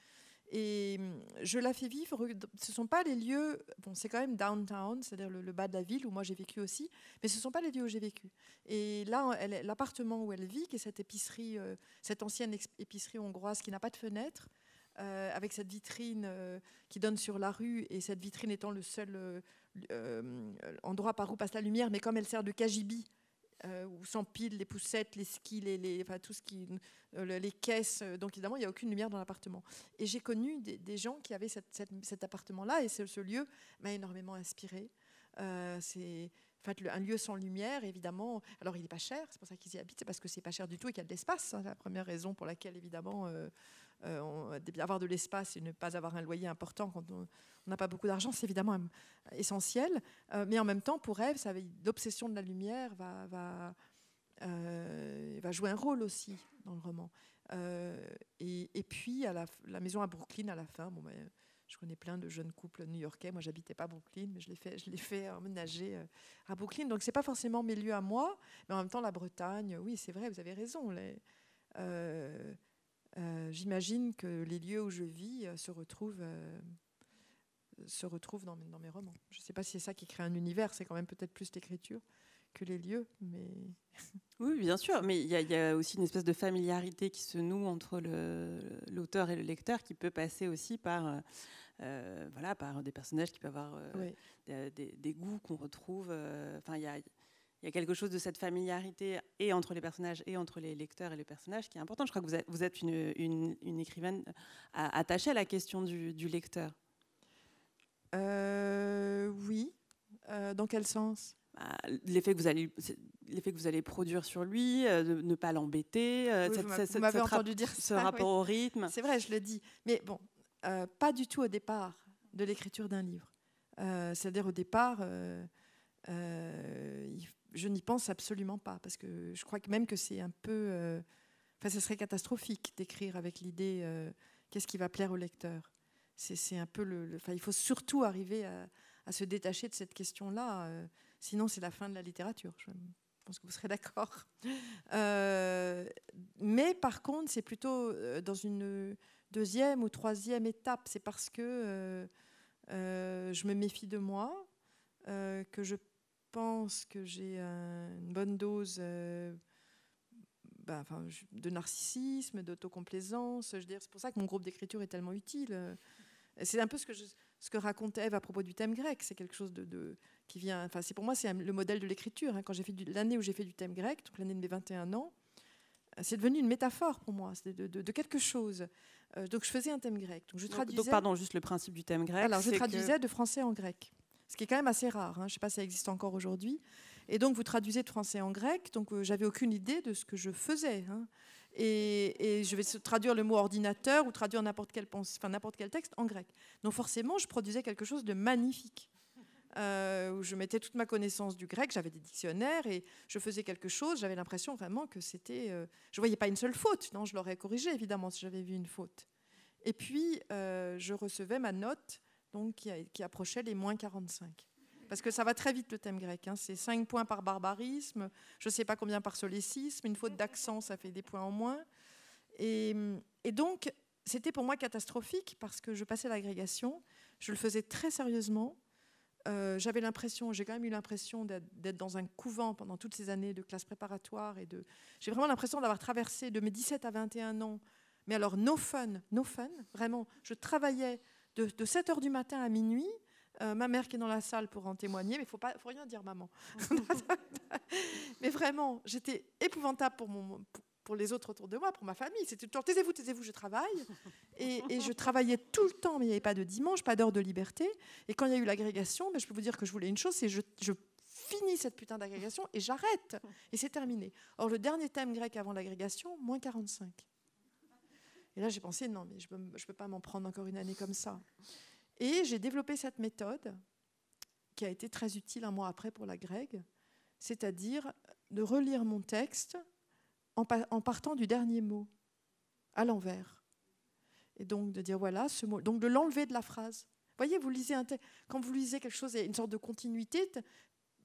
et je la fais vivre. Ce ne sont pas les lieux, c'est quand même downtown, c'est-à-dire le bas de la ville où moi j'ai vécu aussi, mais ce ne sont pas les lieux où j'ai vécu. Et là, l'appartement où elle vit, qui est cette épicerie, cette ancienne épicerie hongroise qui n'a pas de fenêtre, avec cette vitrine qui donne sur la rue, et cette vitrine étant le seul endroit par où passe la lumière, mais comme elle sert de cagibi, où s'empilent les poussettes, les skis, tout ce qui, les caisses. Donc évidemment, il n'y a aucune lumière dans l'appartement. Et j'ai connu des gens qui avaient cet appartement-là, et ce lieu m'a énormément inspirée. C'est un lieu sans lumière, évidemment. Alors il n'est pas cher, c'est pour ça qu'ils y habitent, c'est parce que c'est pas cher du tout et qu'il y a de l'espace. C'est la première raison pour laquelle, évidemment, avoir de l'espace et ne pas avoir un loyer important quand on n'a pas beaucoup d'argent, c'est évidemment essentiel. Mais en même temps, pour Ève, l'obsession de la lumière va jouer un rôle aussi dans le roman. Et puis, la maison à Brooklyn, à la fin, je connais plein de jeunes couples new-yorkais. Moi, j'habitais pas à Brooklyn, mais je l'ai fait emménager à Brooklyn. Donc, c'est pas forcément mes lieux à moi, mais en même temps, la Bretagne, oui, c'est vrai, vous avez raison. J'imagine que les lieux où je vis se retrouvent dans mes romans. Je ne sais pas si c'est ça qui crée un univers, c'est quand même peut-être plus l'écriture que les lieux. Mais... Oui, bien sûr, mais il y a aussi une espèce de familiarité qui se noue entre l'auteur et le lecteur, qui peut passer aussi par des personnages qui peuvent avoir des goûts qu'on retrouve. Il y a quelque chose de cette familiarité et entre les personnages et entre les lecteurs et les personnages qui est important. Je crois que vous êtes une écrivaine attachée à la question du lecteur. Oui. Dans quel sens ? L'effet que vous allez produire sur lui, ne pas l'embêter, vous m'avez entendu dire ce rapport au rythme. C'est vrai, je le dis. Mais bon, pas du tout au départ de l'écriture d'un livre. C'est-à-dire au départ... je n'y pense absolument pas, parce que je crois que même que c'est un peu... ce serait catastrophique d'écrire avec l'idée qu'est-ce qui va plaire au lecteur. C'est un peu il faut surtout arriver à se détacher de cette question-là, sinon c'est la fin de la littérature. Je pense que vous serez d'accord. Mais par contre, c'est plutôt dans une deuxième ou troisième étape. C'est parce que je me méfie de moi, que je pense que j'ai une bonne dose de narcissisme, d'autocomplaisance. C'est pour ça que mon groupe d'écriture est tellement utile. C'est un peu ce que raconte Ève à propos du thème grec. C'est quelque chose qui vient... pour moi, c'est le modèle de l'écriture. Quand l'année où j'ai fait du thème grec, donc l'année de mes 21 ans, c'est devenu une métaphore pour moi, c'est de quelque chose. Donc je faisais un thème grec. Donc je traduisais... pardon, juste le principe du thème grec. Alors je traduisais de français en grec. Ce qui est quand même assez rare. Je ne sais pas si ça existe encore aujourd'hui. Et donc, vous traduisez de français en grec. Donc, j'avais aucune idée de ce que je faisais. Et je vais traduire le mot ordinateur ou traduire n'importe quel texte en grec. Donc, forcément, je produisais quelque chose de magnifique. Où je mettais toute ma connaissance du grec. J'avais des dictionnaires et je faisais quelque chose. J'avais l'impression vraiment que c'était... je ne voyais pas une seule faute. Non, je l'aurais corrigé, évidemment, si j'avais vu une faute. Et puis, je recevais ma note donc qui approchait les moins 45. Parce que ça va très vite le thème grec. C'est 5 points par barbarisme, je ne sais pas combien par solécisme, une faute d'accent, ça fait des points en moins. Et donc, c'était pour moi catastrophique parce que je passais l'agrégation, je le faisais très sérieusement. J'ai quand même eu l'impression d'être dans un couvent pendant toutes ces années de classe préparatoire. J'ai vraiment l'impression d'avoir traversé de mes 17 à 21 ans, mais alors no fun, vraiment. Je travaillais de 7h du matin à minuit. Ma mère qui est dans la salle pour en témoigner, mais il ne faut rien dire, maman. Mais vraiment, j'étais épouvantable pour les autres autour de moi, pour ma famille. C'était toujours taisez-vous, je travaille. Et je travaillais tout le temps, mais il n'y avait pas de dimanche, pas d'heure de liberté. Et quand il y a eu l'agrégation, je peux vous dire que je voulais une chose, c'est je fini cette putain d'agrégation et j'arrête. Et c'est terminé. Or, le dernier thème grec avant l'agrégation, moins 45. Et là, j'ai pensé, non, mais je peux pas m'en prendre encore une année comme ça. Et j'ai développé cette méthode qui a été très utile un mois après pour la grecque, c'est-à-dire de relire mon texte en partant du dernier mot, à l'envers. Et donc de dire, voilà, ce mot, donc de l'enlever de la phrase. Vous voyez, vous lisez quand vous lisez quelque chose, il y a une sorte de continuité.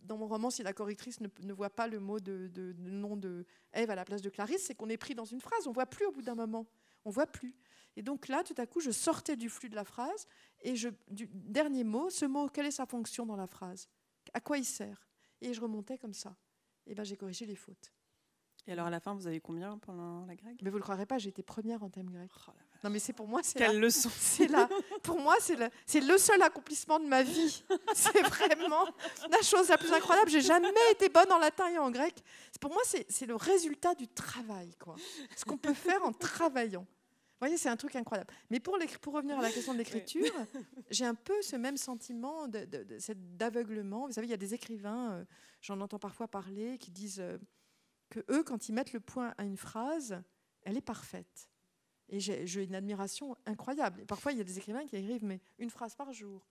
Dans mon roman, si la correctrice ne voit pas le mot de nom de Ève à la place de Clarisse, c'est qu'on est pris dans une phrase. On ne voit plus au bout d'un moment. On ne voit plus. Et donc là, tout à coup, je sortais du flux de la phrase et du dernier mot, ce mot, quelle est sa fonction dans la phrase? À quoi il sert? Et je remontais comme ça. Et ben, j'ai corrigé les fautes. Et alors à la fin, vous avez combien pendant la grecque? Mais vous ne le croirez pas, j'ai été première en thème grec. Oh, non, mais c'est pour moi, c'est quelle leçon! C'est là. Pour moi, c'est le seul accomplissement de ma vie. C'est vraiment la chose la plus incroyable. J'ai jamais été bonne en latin et en grec. Pour moi, c'est le résultat du travail, quoi. Ce qu'on peut faire en travaillant. Vous voyez, c'est un truc incroyable. Mais pour revenir à la question de l'écriture, j'ai un peu ce même sentiment d'aveuglement. Vous savez, il y a des écrivains, j'en entends parfois parler, qui disent que eux, quand ils mettent le point à une phrase, elle est parfaite. Et j'ai une admiration incroyable. Et parfois, il y a des écrivains qui écrivent mais une phrase par jour.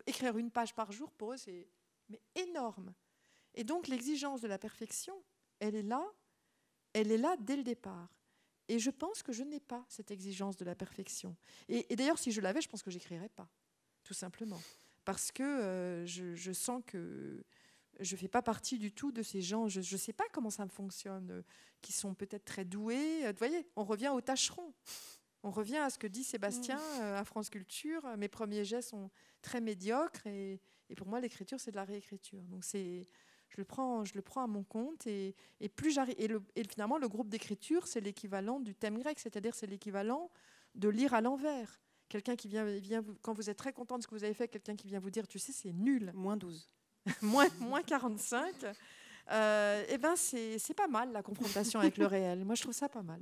Écrire une page par jour, pour eux, c'est énorme. Et donc, l'exigence de la perfection, elle est là dès le départ. Et je pense que je n'ai pas cette exigence de la perfection. Et d'ailleurs, si je l'avais, je pense que je n'écrirais pas, tout simplement. Parce que je sens que je ne fais pas partie du tout de ces gens, je ne sais pas comment ça fonctionne, qui sont peut-être très doués. Vous voyez, on revient au tâcheron. On revient à ce que dit Sébastien à France Culture. Mes premiers jets sont très médiocres et pour moi, l'écriture, c'est de la réécriture. Donc, je le prends à mon compte et plus j'arrive. Et finalement, le groupe d'écriture, c'est l'équivalent du thème grec, c'est-à-dire c'est l'équivalent de lire à l'envers. Quelqu'un qui vient quand vous êtes très content de ce que vous avez fait, quelqu'un qui vient vous dire, tu sais, c'est nul. Moins 12. moins 45, eh ben c'est pas mal la confrontation avec le réel. Moi, je trouve ça pas mal.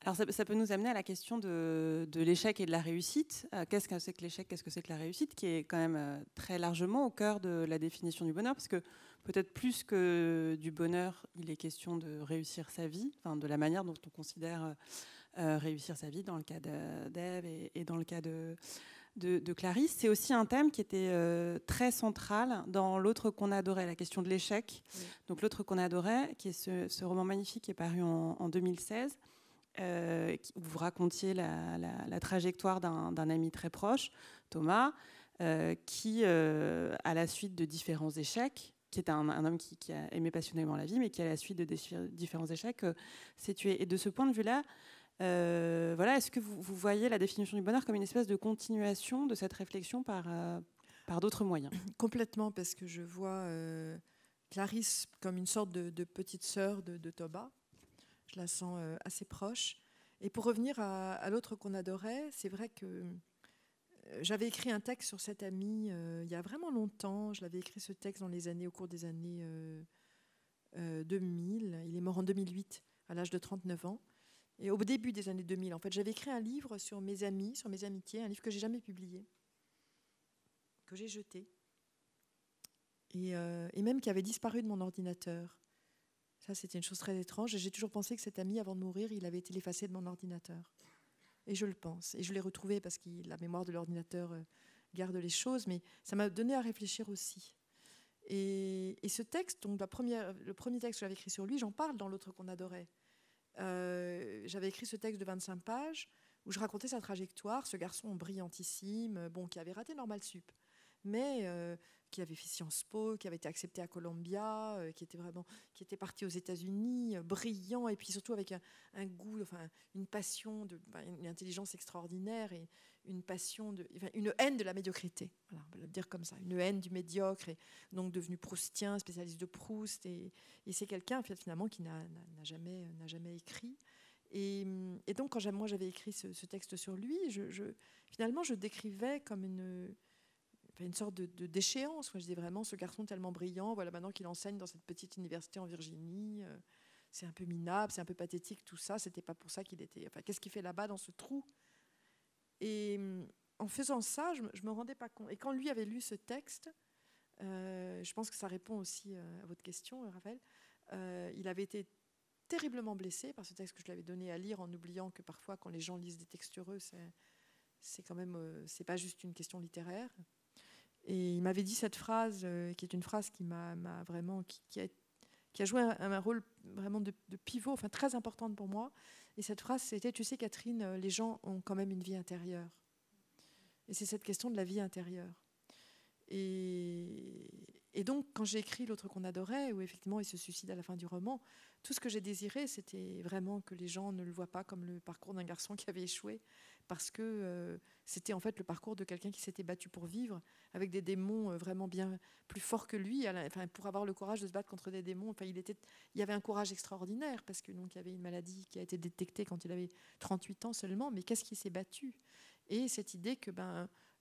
Alors, ça peut nous amener à la question de l'échec et de la réussite. Qu'est-ce que c'est que l'échec? Qu'est-ce que c'est que la réussite? Qui est quand même très largement au cœur de la définition du bonheur, parce que peut-être plus que du bonheur, il est question de réussir sa vie, enfin, de la manière dont on considère réussir sa vie, dans le cas d'Ève et dans le cas de Clarisse. C'est aussi un thème qui était très central dans L'autre qu'on adorait, la question de l'échec. Oui. Donc L'autre qu'on adorait, qui est ce roman magnifique qui est paru en 2016, où vous racontiez la trajectoire d'un ami très proche, Thomas, qui, à la suite de différents échecs, qui est un homme qui a aimé passionnément la vie, mais qui, à la suite de différents échecs, s'est tué. Et de ce point de vue-là, voilà, est-ce que vous voyez la définition du bonheur comme une espèce de continuation de cette réflexion par d'autres moyens? Complètement, parce que je vois Clarisse comme une sorte de petite sœur de Thomas. Je la sens assez proche. Et pour revenir à L'autre qu'on adorait, c'est vrai que j'avais écrit un texte sur cette amie il y a vraiment longtemps. Je l'avais écrit ce texte au cours des années 2000. Il est mort en 2008, à l'âge de 39 ans. Et au début des années 2000, en fait, j'avais écrit un livre sur mes amis, sur mes amitiés, un livre que j'ai jamais publié, que j'ai jeté, et même qui avait disparu de mon ordinateur. Ça, c'était une chose très étrange. Et j'ai toujours pensé que cet ami, avant de mourir, il avait été effacé de mon ordinateur. Et je le pense. Et je l'ai retrouvé parce que la mémoire de l'ordinateur garde les choses. Mais ça m'a donné à réfléchir aussi. Et ce texte, donc le premier texte que j'avais écrit sur lui, j'en parle dans L'autre qu'on adorait. J'avais écrit ce texte de 25 pages où je racontais sa trajectoire, ce garçon brillantissime, qui avait raté Normal Sup, mais qui avait fait Sciences Po, qui avait été accepté à Columbia, qui était parti aux États-Unis, brillant, et puis surtout avec un goût, une passion, une intelligence extraordinaire et une haine de la médiocrité. Voilà, on va le dire comme ça, une haine du médiocre, et donc devenu proustien, spécialiste de Proust, et c'est quelqu'un finalement qui n'a jamais écrit. Et donc quand moi j'avais écrit ce texte sur lui, finalement je décrivais comme une sorte de déchéance. Je dis vraiment, ce garçon tellement brillant, voilà, maintenant qu'il enseigne dans cette petite université en Virginie, c'est un peu minable, c'est un peu pathétique, tout ça, c'était pas pour ça qu'il était... qu'est-ce qu'il fait là-bas dans ce trou? Et en faisant ça, je me rendais pas compte. Et quand lui avait lu ce texte, Je pense que ça répond aussi à votre question, Raphaël. Il avait été terriblement blessé par ce texte que je lui avais donné à lire, en oubliant que parfois, quand les gens lisent des textes heureux, c'est quand même, c'est pas juste une question littéraire. Et il m'avait dit cette phrase, qui est une phrase qui m'a vraiment, qui a joué un rôle vraiment de pivot, enfin très importante pour moi. Et cette phrase, c'était: tu sais, Catherine, les gens ont quand même une vie intérieure. Et c'est cette question de la vie intérieure. Et donc, quand j'ai écrit L'autre qu'on adorait, où effectivement il se suicide à la fin du roman, tout ce que j'ai désiré, c'était vraiment que les gens ne le voient pas comme le parcours d'un garçon qui avait échoué, parce que c'était en fait le parcours de quelqu'un qui s'était battu pour vivre, avec des démons vraiment bien plus forts que lui, enfin, pour avoir le courage de se battre contre des démons. Enfin, il y avait un courage extraordinaire, parce que donc, il y avait une maladie qui a été détectée quand il avait 38 ans seulement, mais qu'est-ce qui s'est battu? Et cette idée que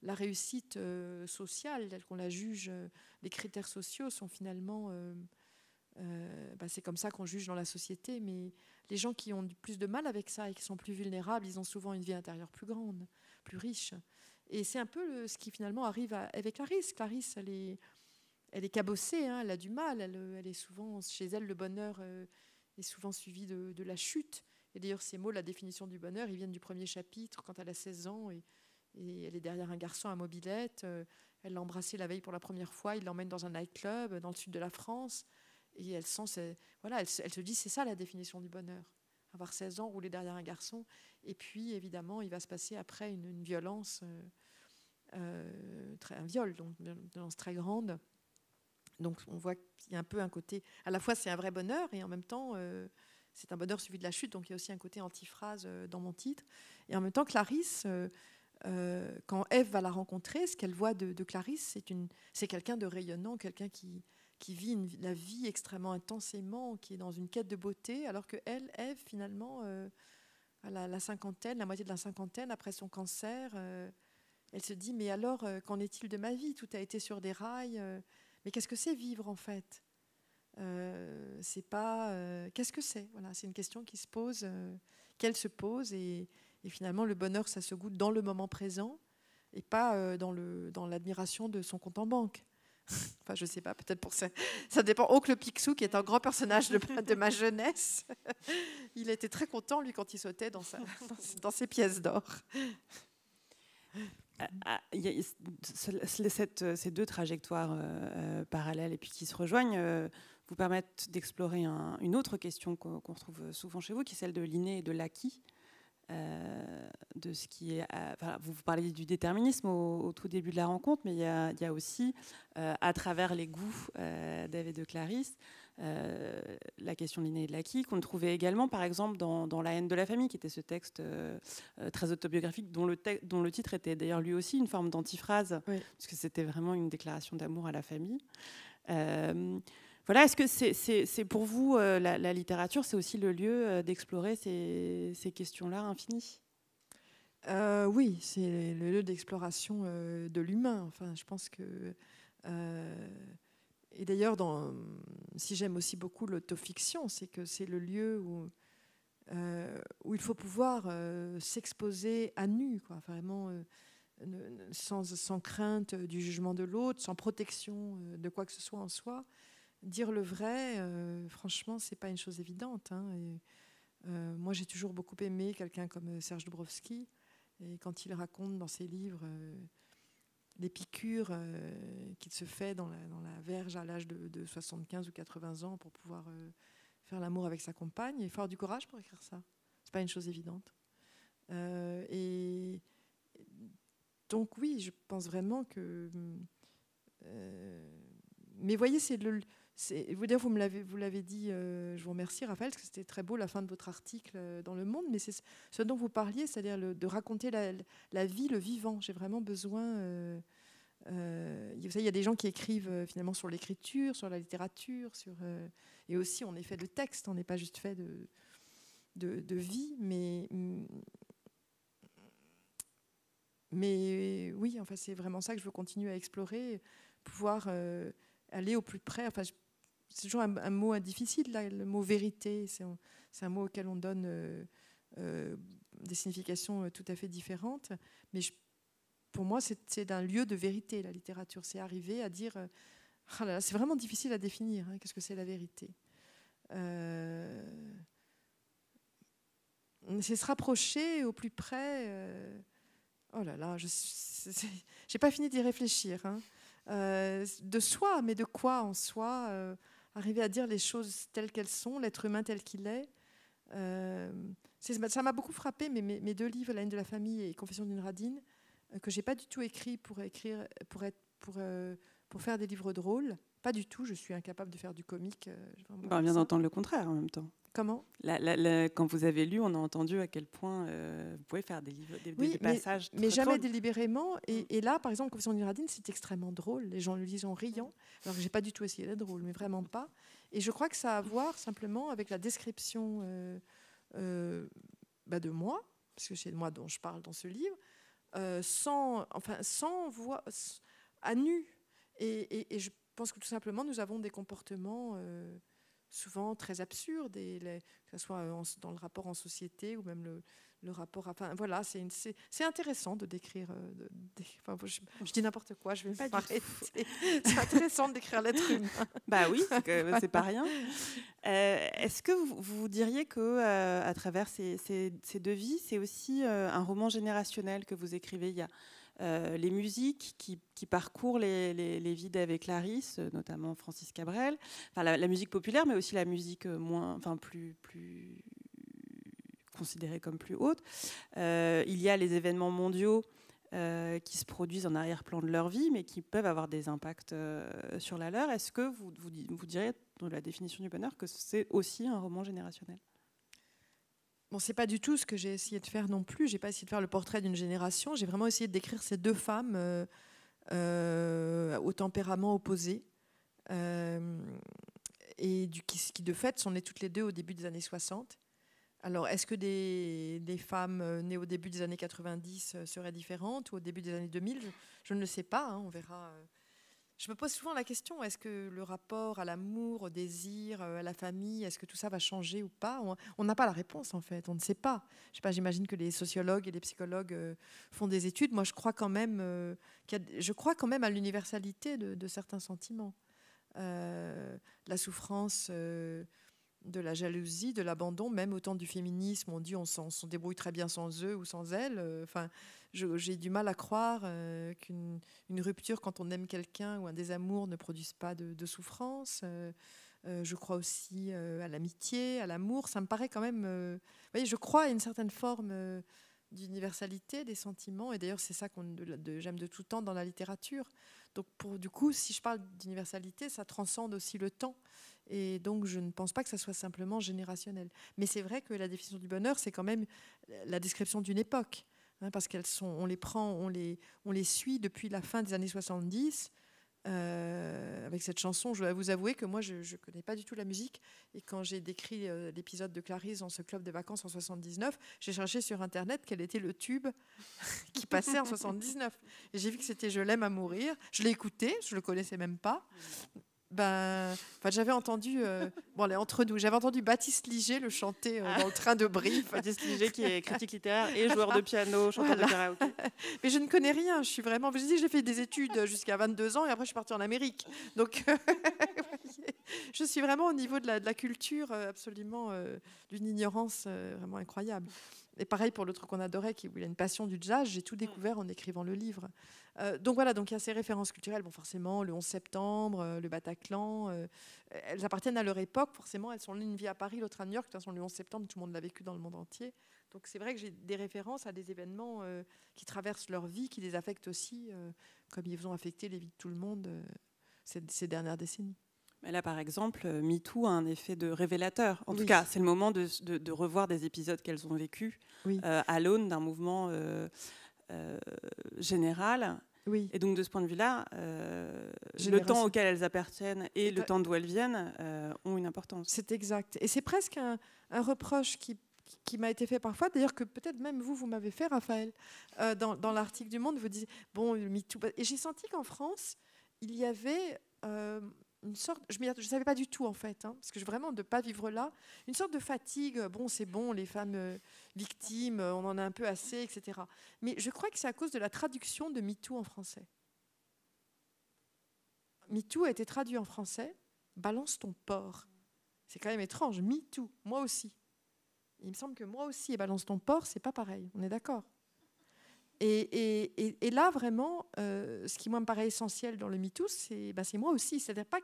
la réussite sociale, telle qu'on la juge, les critères sociaux sont finalement... c'est comme ça qu'on juge dans la société, mais les gens qui ont plus de mal avec ça et qui sont plus vulnérables, ils ont souvent une vie intérieure plus grande, plus riche. Et c'est un peu ce qui finalement arrive avec Clarisse. Clarisse, elle est cabossée, hein, elle a du mal, elle est souvent, chez elle, le bonheur est souvent suivi de la chute. Et d'ailleurs, ces mots, la définition du bonheur, ils viennent du premier chapitre, quand elle a 16 ans, et elle est derrière un garçon à mobilette. Elle l'a embrassé la veille pour la première fois, il l'emmène dans un nightclub dans le sud de la France. Et elle sent, elle se dit, c'est ça la définition du bonheur. Avoir 16 ans, rouler derrière un garçon. Et puis, évidemment, il va se passer après une violence, un viol, donc une violence très grande. Donc, on voit qu'il y a un peu un côté... À la fois, c'est un vrai bonheur, et en même temps, c'est un bonheur suivi de la chute. Donc, il y a aussi un côté antiphrase dans mon titre. Et en même temps, Clarisse... quand Ève va la rencontrer, ce qu'elle voit de Clarisse, c'est quelqu'un de rayonnant, quelqu'un qui vit la vie extrêmement intensément, qui est dans une quête de beauté, alors que elle, Ève, finalement, à la cinquantaine, la moitié de la cinquantaine, après son cancer, elle se dit, mais alors, qu'en est-il de ma vie? Tout a été sur des rails, mais qu'est-ce que c'est vivre, en fait? C'est pas... qu'est-ce que c'est? Voilà, c'est une question qui se pose, qu'elle se pose, et finalement, le bonheur, ça se goûte dans le moment présent et pas dans l'admiration de son compte en banque. Enfin, je sais pas, peut-être pour ça. Ça dépend. Oncle Picsou, qui est un grand personnage de ma jeunesse, il était très content, lui, quand il sautait dans ses pièces d'or. Ces deux trajectoires parallèles et puis qui se rejoignent vous permettent d'explorer une autre question qu'on retrouve souvent chez vous, qui est celle de l'inné et de l'acquis. De ce qui est, vous parliez du déterminisme au tout début de la rencontre, mais il y a aussi, à travers les goûts d'Ève et de Clarisse, la question de l'inné et de l'acquis, qu'on trouvait également, par exemple, dans La haine de la famille, qui était ce texte très autobiographique, dont le titre était d'ailleurs lui aussi une forme d'antiphrase, oui, puisque c'était vraiment une déclaration d'amour à la famille. Voilà, est-ce que c'est pour vous, la littérature, c'est aussi le lieu d'explorer ces questions-là infinies? Oui, c'est le lieu d'exploration de l'humain. Enfin, je pense que... et d'ailleurs, si j'aime aussi beaucoup l'autofiction, c'est que c'est le lieu où il faut pouvoir s'exposer à nu, quoi, vraiment, sans crainte du jugement de l'autre, sans protection de quoi que ce soit en soi. Dire le vrai, franchement, c'est pas une chose évidente. Hein. Moi, j'ai toujours beaucoup aimé quelqu'un comme Serge Dubrovsky. Et quand il raconte dans ses livres les piqûres qu'il se fait dans la verge à l'âge de 75 ou 80 ans pour pouvoir faire l'amour avec sa compagne, il faut avoir du courage pour écrire ça. C'est pas une chose évidente. Et donc oui, je pense vraiment que... mais voyez, vous me l'avez dit, je vous remercie Raphaël, parce que c'était très beau la fin de votre article dans Le Monde, mais c'est ce dont vous parliez, c'est-à-dire de raconter la vie, le vivant. J'ai vraiment besoin... vous savez, il y a des gens qui écrivent finalement sur l'écriture, sur la littérature, et aussi on est fait de texte, on n'est pas juste fait de vie, mais oui, enfin, c'est vraiment ça que je veux continuer à explorer, pouvoir aller au plus près. Enfin, c'est toujours un mot difficile, là, le mot vérité. C'est un mot auquel on donne des significations tout à fait différentes. Mais pour moi, c'est un lieu de vérité, la littérature. C'est arriver à dire Ah là là, c'est vraiment difficile à définir. Qu'est-ce que c'est la vérité? C'est se rapprocher au plus près. Oh là là, j'ai pas fini d'y réfléchir. De soi, mais de quoi en soi? Arriver à dire les choses telles qu'elles sont, l'être humain tel qu'il est. Ça m'a beaucoup frappé, mais mes 2 livres, La haine de la famille et Confession d'une radine, que j'ai pas du tout écrit pour faire des livres drôles. Pas du tout, je suis incapable de faire du comique. On vient d'entendre le contraire en même temps. Comment? Quand vous avez lu, on a entendu à quel point vous pouvez faire des livres, des passages mais jamais drôles. Délibérément. Et là, par exemple, Confession d'une radine, c'est extrêmement drôle. Les gens le lisent en riant. Alors que j'ai pas du tout essayé d'être drôle, mais vraiment pas. Et je crois que ça a à voir simplement avec la description de moi, parce que c'est de moi dont je parle dans ce livre, sans voix, à nu. Et je pense que tout simplement, nous avons des comportements souvent très absurdes, que ce soit dans le rapport en société ou même le rapport. Enfin, voilà, c'est intéressant de décrire. Je dis n'importe quoi, je vais pas m'arrêter. C'est intéressant de décrire l'être humain. Bah oui, c'est pas rien. Est-ce que vous diriez que à travers ces 2 vies, c'est aussi un roman générationnel que vous écrivez? Il y a les musiques qui parcourent les vies d'Ève et Clarisse, notamment Francis Cabrel, enfin, la musique populaire, mais aussi la musique plus considérée comme plus haute. Il y a les événements mondiaux qui se produisent en arrière-plan de leur vie, mais qui peuvent avoir des impacts sur la leur. Est-ce que vous diriez, dans la définition du bonheur, que c'est aussi un roman générationnel? Bon, c'est pas du tout ce que j'ai essayé de faire non plus. J'ai pas essayé de faire le portrait d'une génération. J'ai vraiment essayé de décrire ces 2 femmes au tempérament opposé, et qui de fait sont nées toutes les 2 au début des années 60. Alors, est-ce que des femmes nées au début des années 90 seraient différentes ou au début des années 2000? Je ne le sais pas, on verra. Je me pose souvent la question, est-ce que le rapport à l'amour, au désir, à la famille, est-ce que tout ça va changer ou pas? On n'a pas la réponse, en fait, on ne sait pas. Je sais pas, j'imagine que les sociologues et les psychologues font des études. Moi, je crois quand même à l'universalité de certains sentiments. La souffrance de la jalousie, de l'abandon, même au temps du féminisme, on dit on s'en débrouille très bien sans eux ou sans elles. J'ai du mal à croire qu'une rupture quand on aime quelqu'un ou un désamour ne produise pas de souffrance. Je crois aussi à l'amitié, à l'amour. Ça me paraît quand même... vous voyez, je crois à une certaine forme d'universalité des sentiments. Et d'ailleurs, c'est ça j'aime de tout temps dans la littérature. Donc, du coup, si je parle d'universalité, ça transcende aussi le temps. Et donc, je ne pense pas que ça soit simplement générationnel. Mais c'est vrai que la définition du bonheur, c'est quand même la description d'une époque. Parce on les suit depuis la fin des années 70. Avec cette chanson, je dois vous avouer que moi, je ne connais pas du tout la musique. Et quand j'ai décrit l'épisode de Clarisse dans ce club de vacances en 79, j'ai cherché sur Internet quel était le tube qui passait en 79. Et j'ai vu que c'était Je l'aime à mourir. Je l'ai écouté, je ne le connaissais même pas. J'avais entendu, entre nous, j'avais entendu Baptiste Liger le chanter dans le train de Brive. Baptiste Liger qui est critique littéraire et joueur de piano, chanteur de karaoké. Mais je ne connais rien, je dis j'ai fait des études jusqu'à 22 ans et après je suis partie en Amérique. Donc je suis vraiment au niveau de la culture absolument d'une ignorance vraiment incroyable. Et pareil pour l'autre qu'on adorait, où il a une passion du jazz, j'ai tout découvert en écrivant le livre. Donc voilà, donc il y a ces références culturelles. Bon, forcément, le 11 septembre, le Bataclan, elles appartiennent à leur époque. Forcément, elles sont l'une vit à Paris, l'autre à New York. De toute façon, le 11 septembre, tout le monde l'a vécu dans le monde entier. Donc c'est vrai que j'ai des références à des événements qui traversent leur vie, qui les affectent aussi, comme ils ont affecté les vies de tout le monde ces dernières décennies. Mais là, par exemple, MeToo a un effet de révélateur. En tout cas, c'est le moment de revoir des épisodes qu'elles ont vécus à l'aune d'un mouvement général. Oui. Et donc, de ce point de vue-là, le temps auquel elles appartiennent et le temps d'où elles viennent ont une importance. C'est exact. Et c'est presque un reproche qui m'a été fait parfois, d'ailleurs que peut-être même vous m'avez fait, Raphaël, dans l'article du Monde, vous disiez, bon, MeToo. Et j'ai senti qu'en France, il y avait... une sorte, je ne savais pas du tout en fait, parce que vraiment de ne pas vivre là, une sorte de fatigue, bon c'est bon, les femmes victimes, on en a un peu assez, etc. Mais je crois que c'est à cause de la traduction de MeToo en français. MeToo a été traduit en français, balance ton porc. C'est quand même étrange, MeToo, moi aussi. Il me semble que moi aussi, et balance ton porc, c'est pas pareil, on est d'accord. Et là, vraiment, ce qui moi me paraît essentiel dans le MeToo, c'est moi aussi. C'est-à-dire pas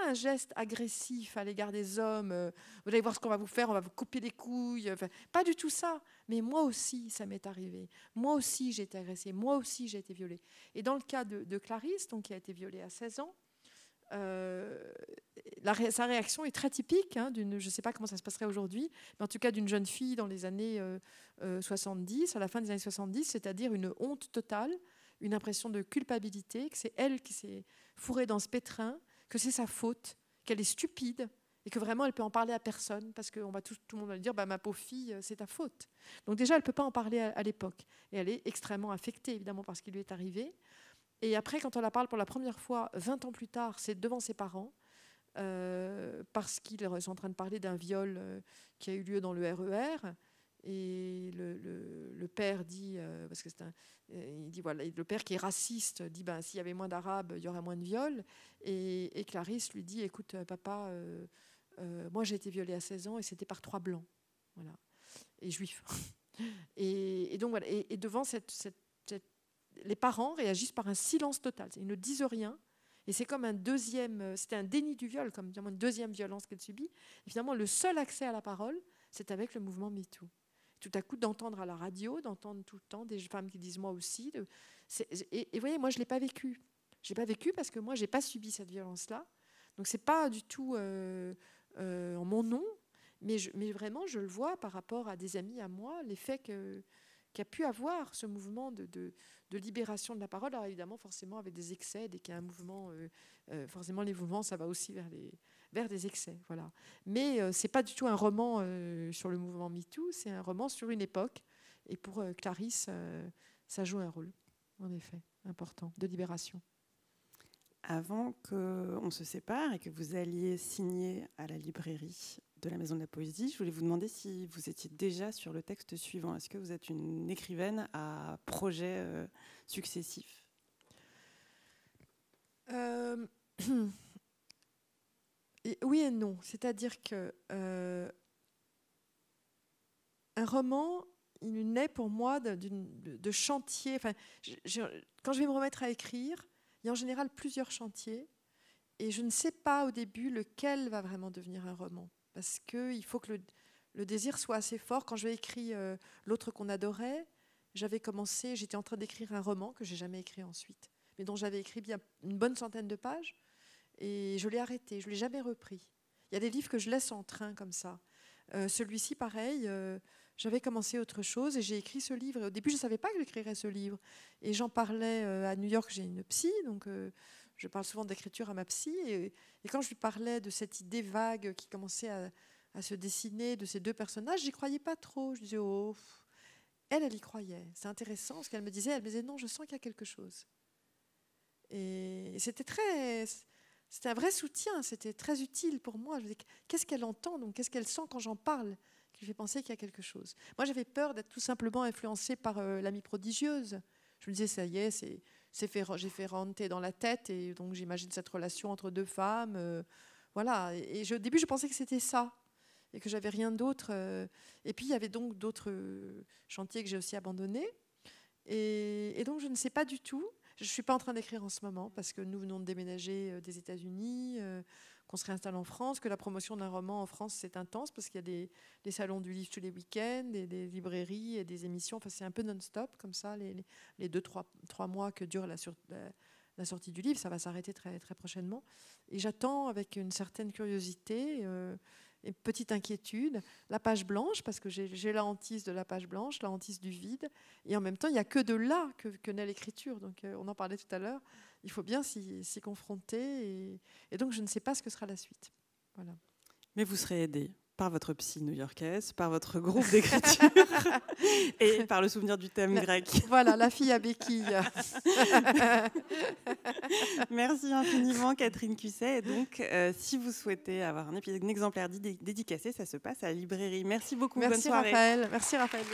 un geste agressif à l'égard des hommes. Vous allez voir ce qu'on va vous faire, on va vous couper les couilles. Enfin, pas du tout ça. Mais moi aussi, ça m'est arrivé. Moi aussi, j'ai été agressée. Moi aussi, j'ai été violée. Et dans le cas de Clarisse, donc, qui a été violée à 16 ans, sa réaction est très typique je ne sais pas comment ça se passerait aujourd'hui, mais en tout cas d'une jeune fille dans les années 70, à la fin des années 70, c'est-à-dire une honte totale, une impression de culpabilité, que c'est elle qui s'est fourrée dans ce pétrin, que c'est sa faute, qu'elle est stupide et que vraiment elle peut en parler à personne parce que tout le monde va lui dire ma pauvre fille, c'est ta faute. Donc déjà elle ne peut pas en parler à l'époque et elle est extrêmement affectée évidemment par ce qui lui est arrivé. Et après, quand on la parle pour la première fois, 20 ans plus tard, c'est devant ses parents, parce qu'ils sont en train de parler d'un viol qui a eu lieu dans le RER. Et le père dit, parce que il dit voilà, le père qui est raciste dit s'il y avait moins d'Arabes, il y aurait moins de viols. Et Clarisse lui dit écoute, papa, moi j'ai été violée à 16 ans et c'était par 3 blancs, voilà, et juifs. Et donc voilà, et devant les parents réagissent par un silence total. Ils ne disent rien. Et c'est comme c'était un déni du viol, comme une deuxième violence qu'elle subit. Et finalement, le seul accès à la parole, c'est avec le mouvement MeToo. Tout à coup, d'entendre à la radio, d'entendre tout le temps des femmes qui disent moi aussi. Et vous voyez, moi, je ne l'ai pas vécu. Je ne l'ai pas vécu parce que moi, je n'ai pas subi cette violence-là. Donc, ce n'est pas du tout en mon nom. Mais vraiment, je le vois par rapport à des amis à moi, l'effet qu'a pu avoir ce mouvement de libération de la parole. Alors évidemment, forcément, avec des excès, dès qu'il y a un mouvement, forcément, les mouvements, ça va aussi vers des excès. Voilà. Mais ce n'est pas du tout un roman sur le mouvement MeToo, c'est un roman sur une époque. Et pour Clarisse, ça joue un rôle, en effet, important, de libération. Avant qu'on se sépare et que vous alliez signer à la librairie de la Maison de la Poésie, je voulais vous demander si vous étiez déjà sur le texte suivant. Est-ce que vous êtes une écrivaine à projets successifs ? Oui et non. C'est-à-dire que un roman, il naît pour moi de chantiers. Enfin, quand je vais me remettre à écrire, il y a en général plusieurs chantiers et je ne sais pas au début lequel va vraiment devenir un roman. Parce qu'il faut que le désir soit assez fort. Quand j'ai écrit L'autre qu'on adorait, j'étais en train d'écrire un roman que je n'ai jamais écrit ensuite, mais dont j'avais écrit bien une bonne centaine de pages et je l'ai arrêté, je ne l'ai jamais repris. Il y a des livres que je laisse en train comme ça. Celui-ci, pareil, j'avais commencé autre chose et j'ai écrit ce livre. Et au début, je ne savais pas que j'écrirais ce livre. Et j'en parlais à New York, j'ai une psy, donc je parle souvent d'écriture à ma psy. Et quand je lui parlais de cette idée vague qui commençait à se dessiner de ces deux personnages, je n'y croyais pas trop. Je disais, oh, elle y croyait. C'est intéressant parce qu'elle me disait, non, je sens qu'il y a quelque chose. Et c'était un vrai soutien, c'était très utile pour moi. Je me disais, qu'est-ce qu'elle entend, donc qu'est-ce qu'elle sent quand j'en parle, qui fait penser qu'il y a quelque chose. Moi, j'avais peur d'être tout simplement influencée par l'amie prodigieuse. Je me disais, ça y est, j'ai fait rentrer dans la tête, et donc j'imagine cette relation entre deux femmes. Voilà. Et au début, je pensais que c'était ça, et que j'avais rien d'autre. Et puis, il y avait donc d'autres chantiers que j'ai aussi abandonnés. Et donc, je ne sais pas du tout. Je ne suis pas en train d'écrire en ce moment parce que nous venons de déménager des États-Unis, qu'on se réinstalle en France, que la promotion d'un roman en France, c'est intense parce qu'il y a des salons du livre tous les week-ends, des librairies et des émissions. Enfin, c'est un peu non-stop comme ça, les 2-3 mois que dure la sortie du livre. Ça va s'arrêter très, très prochainement. Et j'attends avec une certaine curiosité et petite inquiétude la page blanche, parce que j'ai la hantise de la page blanche, la hantise du vide, et en même temps il n'y a que de là que naît l'écriture, donc on en parlait tout à l'heure, il faut bien s'y confronter, et donc je ne sais pas ce que sera la suite. Voilà. Mais vous serez aidé par votre psy new-yorkaise, par votre groupe d'écriture et par le souvenir du thème grec. Voilà, la fille à béquille. Merci infiniment, Catherine Cusset. Et donc, si vous souhaitez avoir un exemplaire dédicacé, ça se passe à la librairie. Merci beaucoup. Merci, bonne soirée. Raphaël. Merci Raphaël.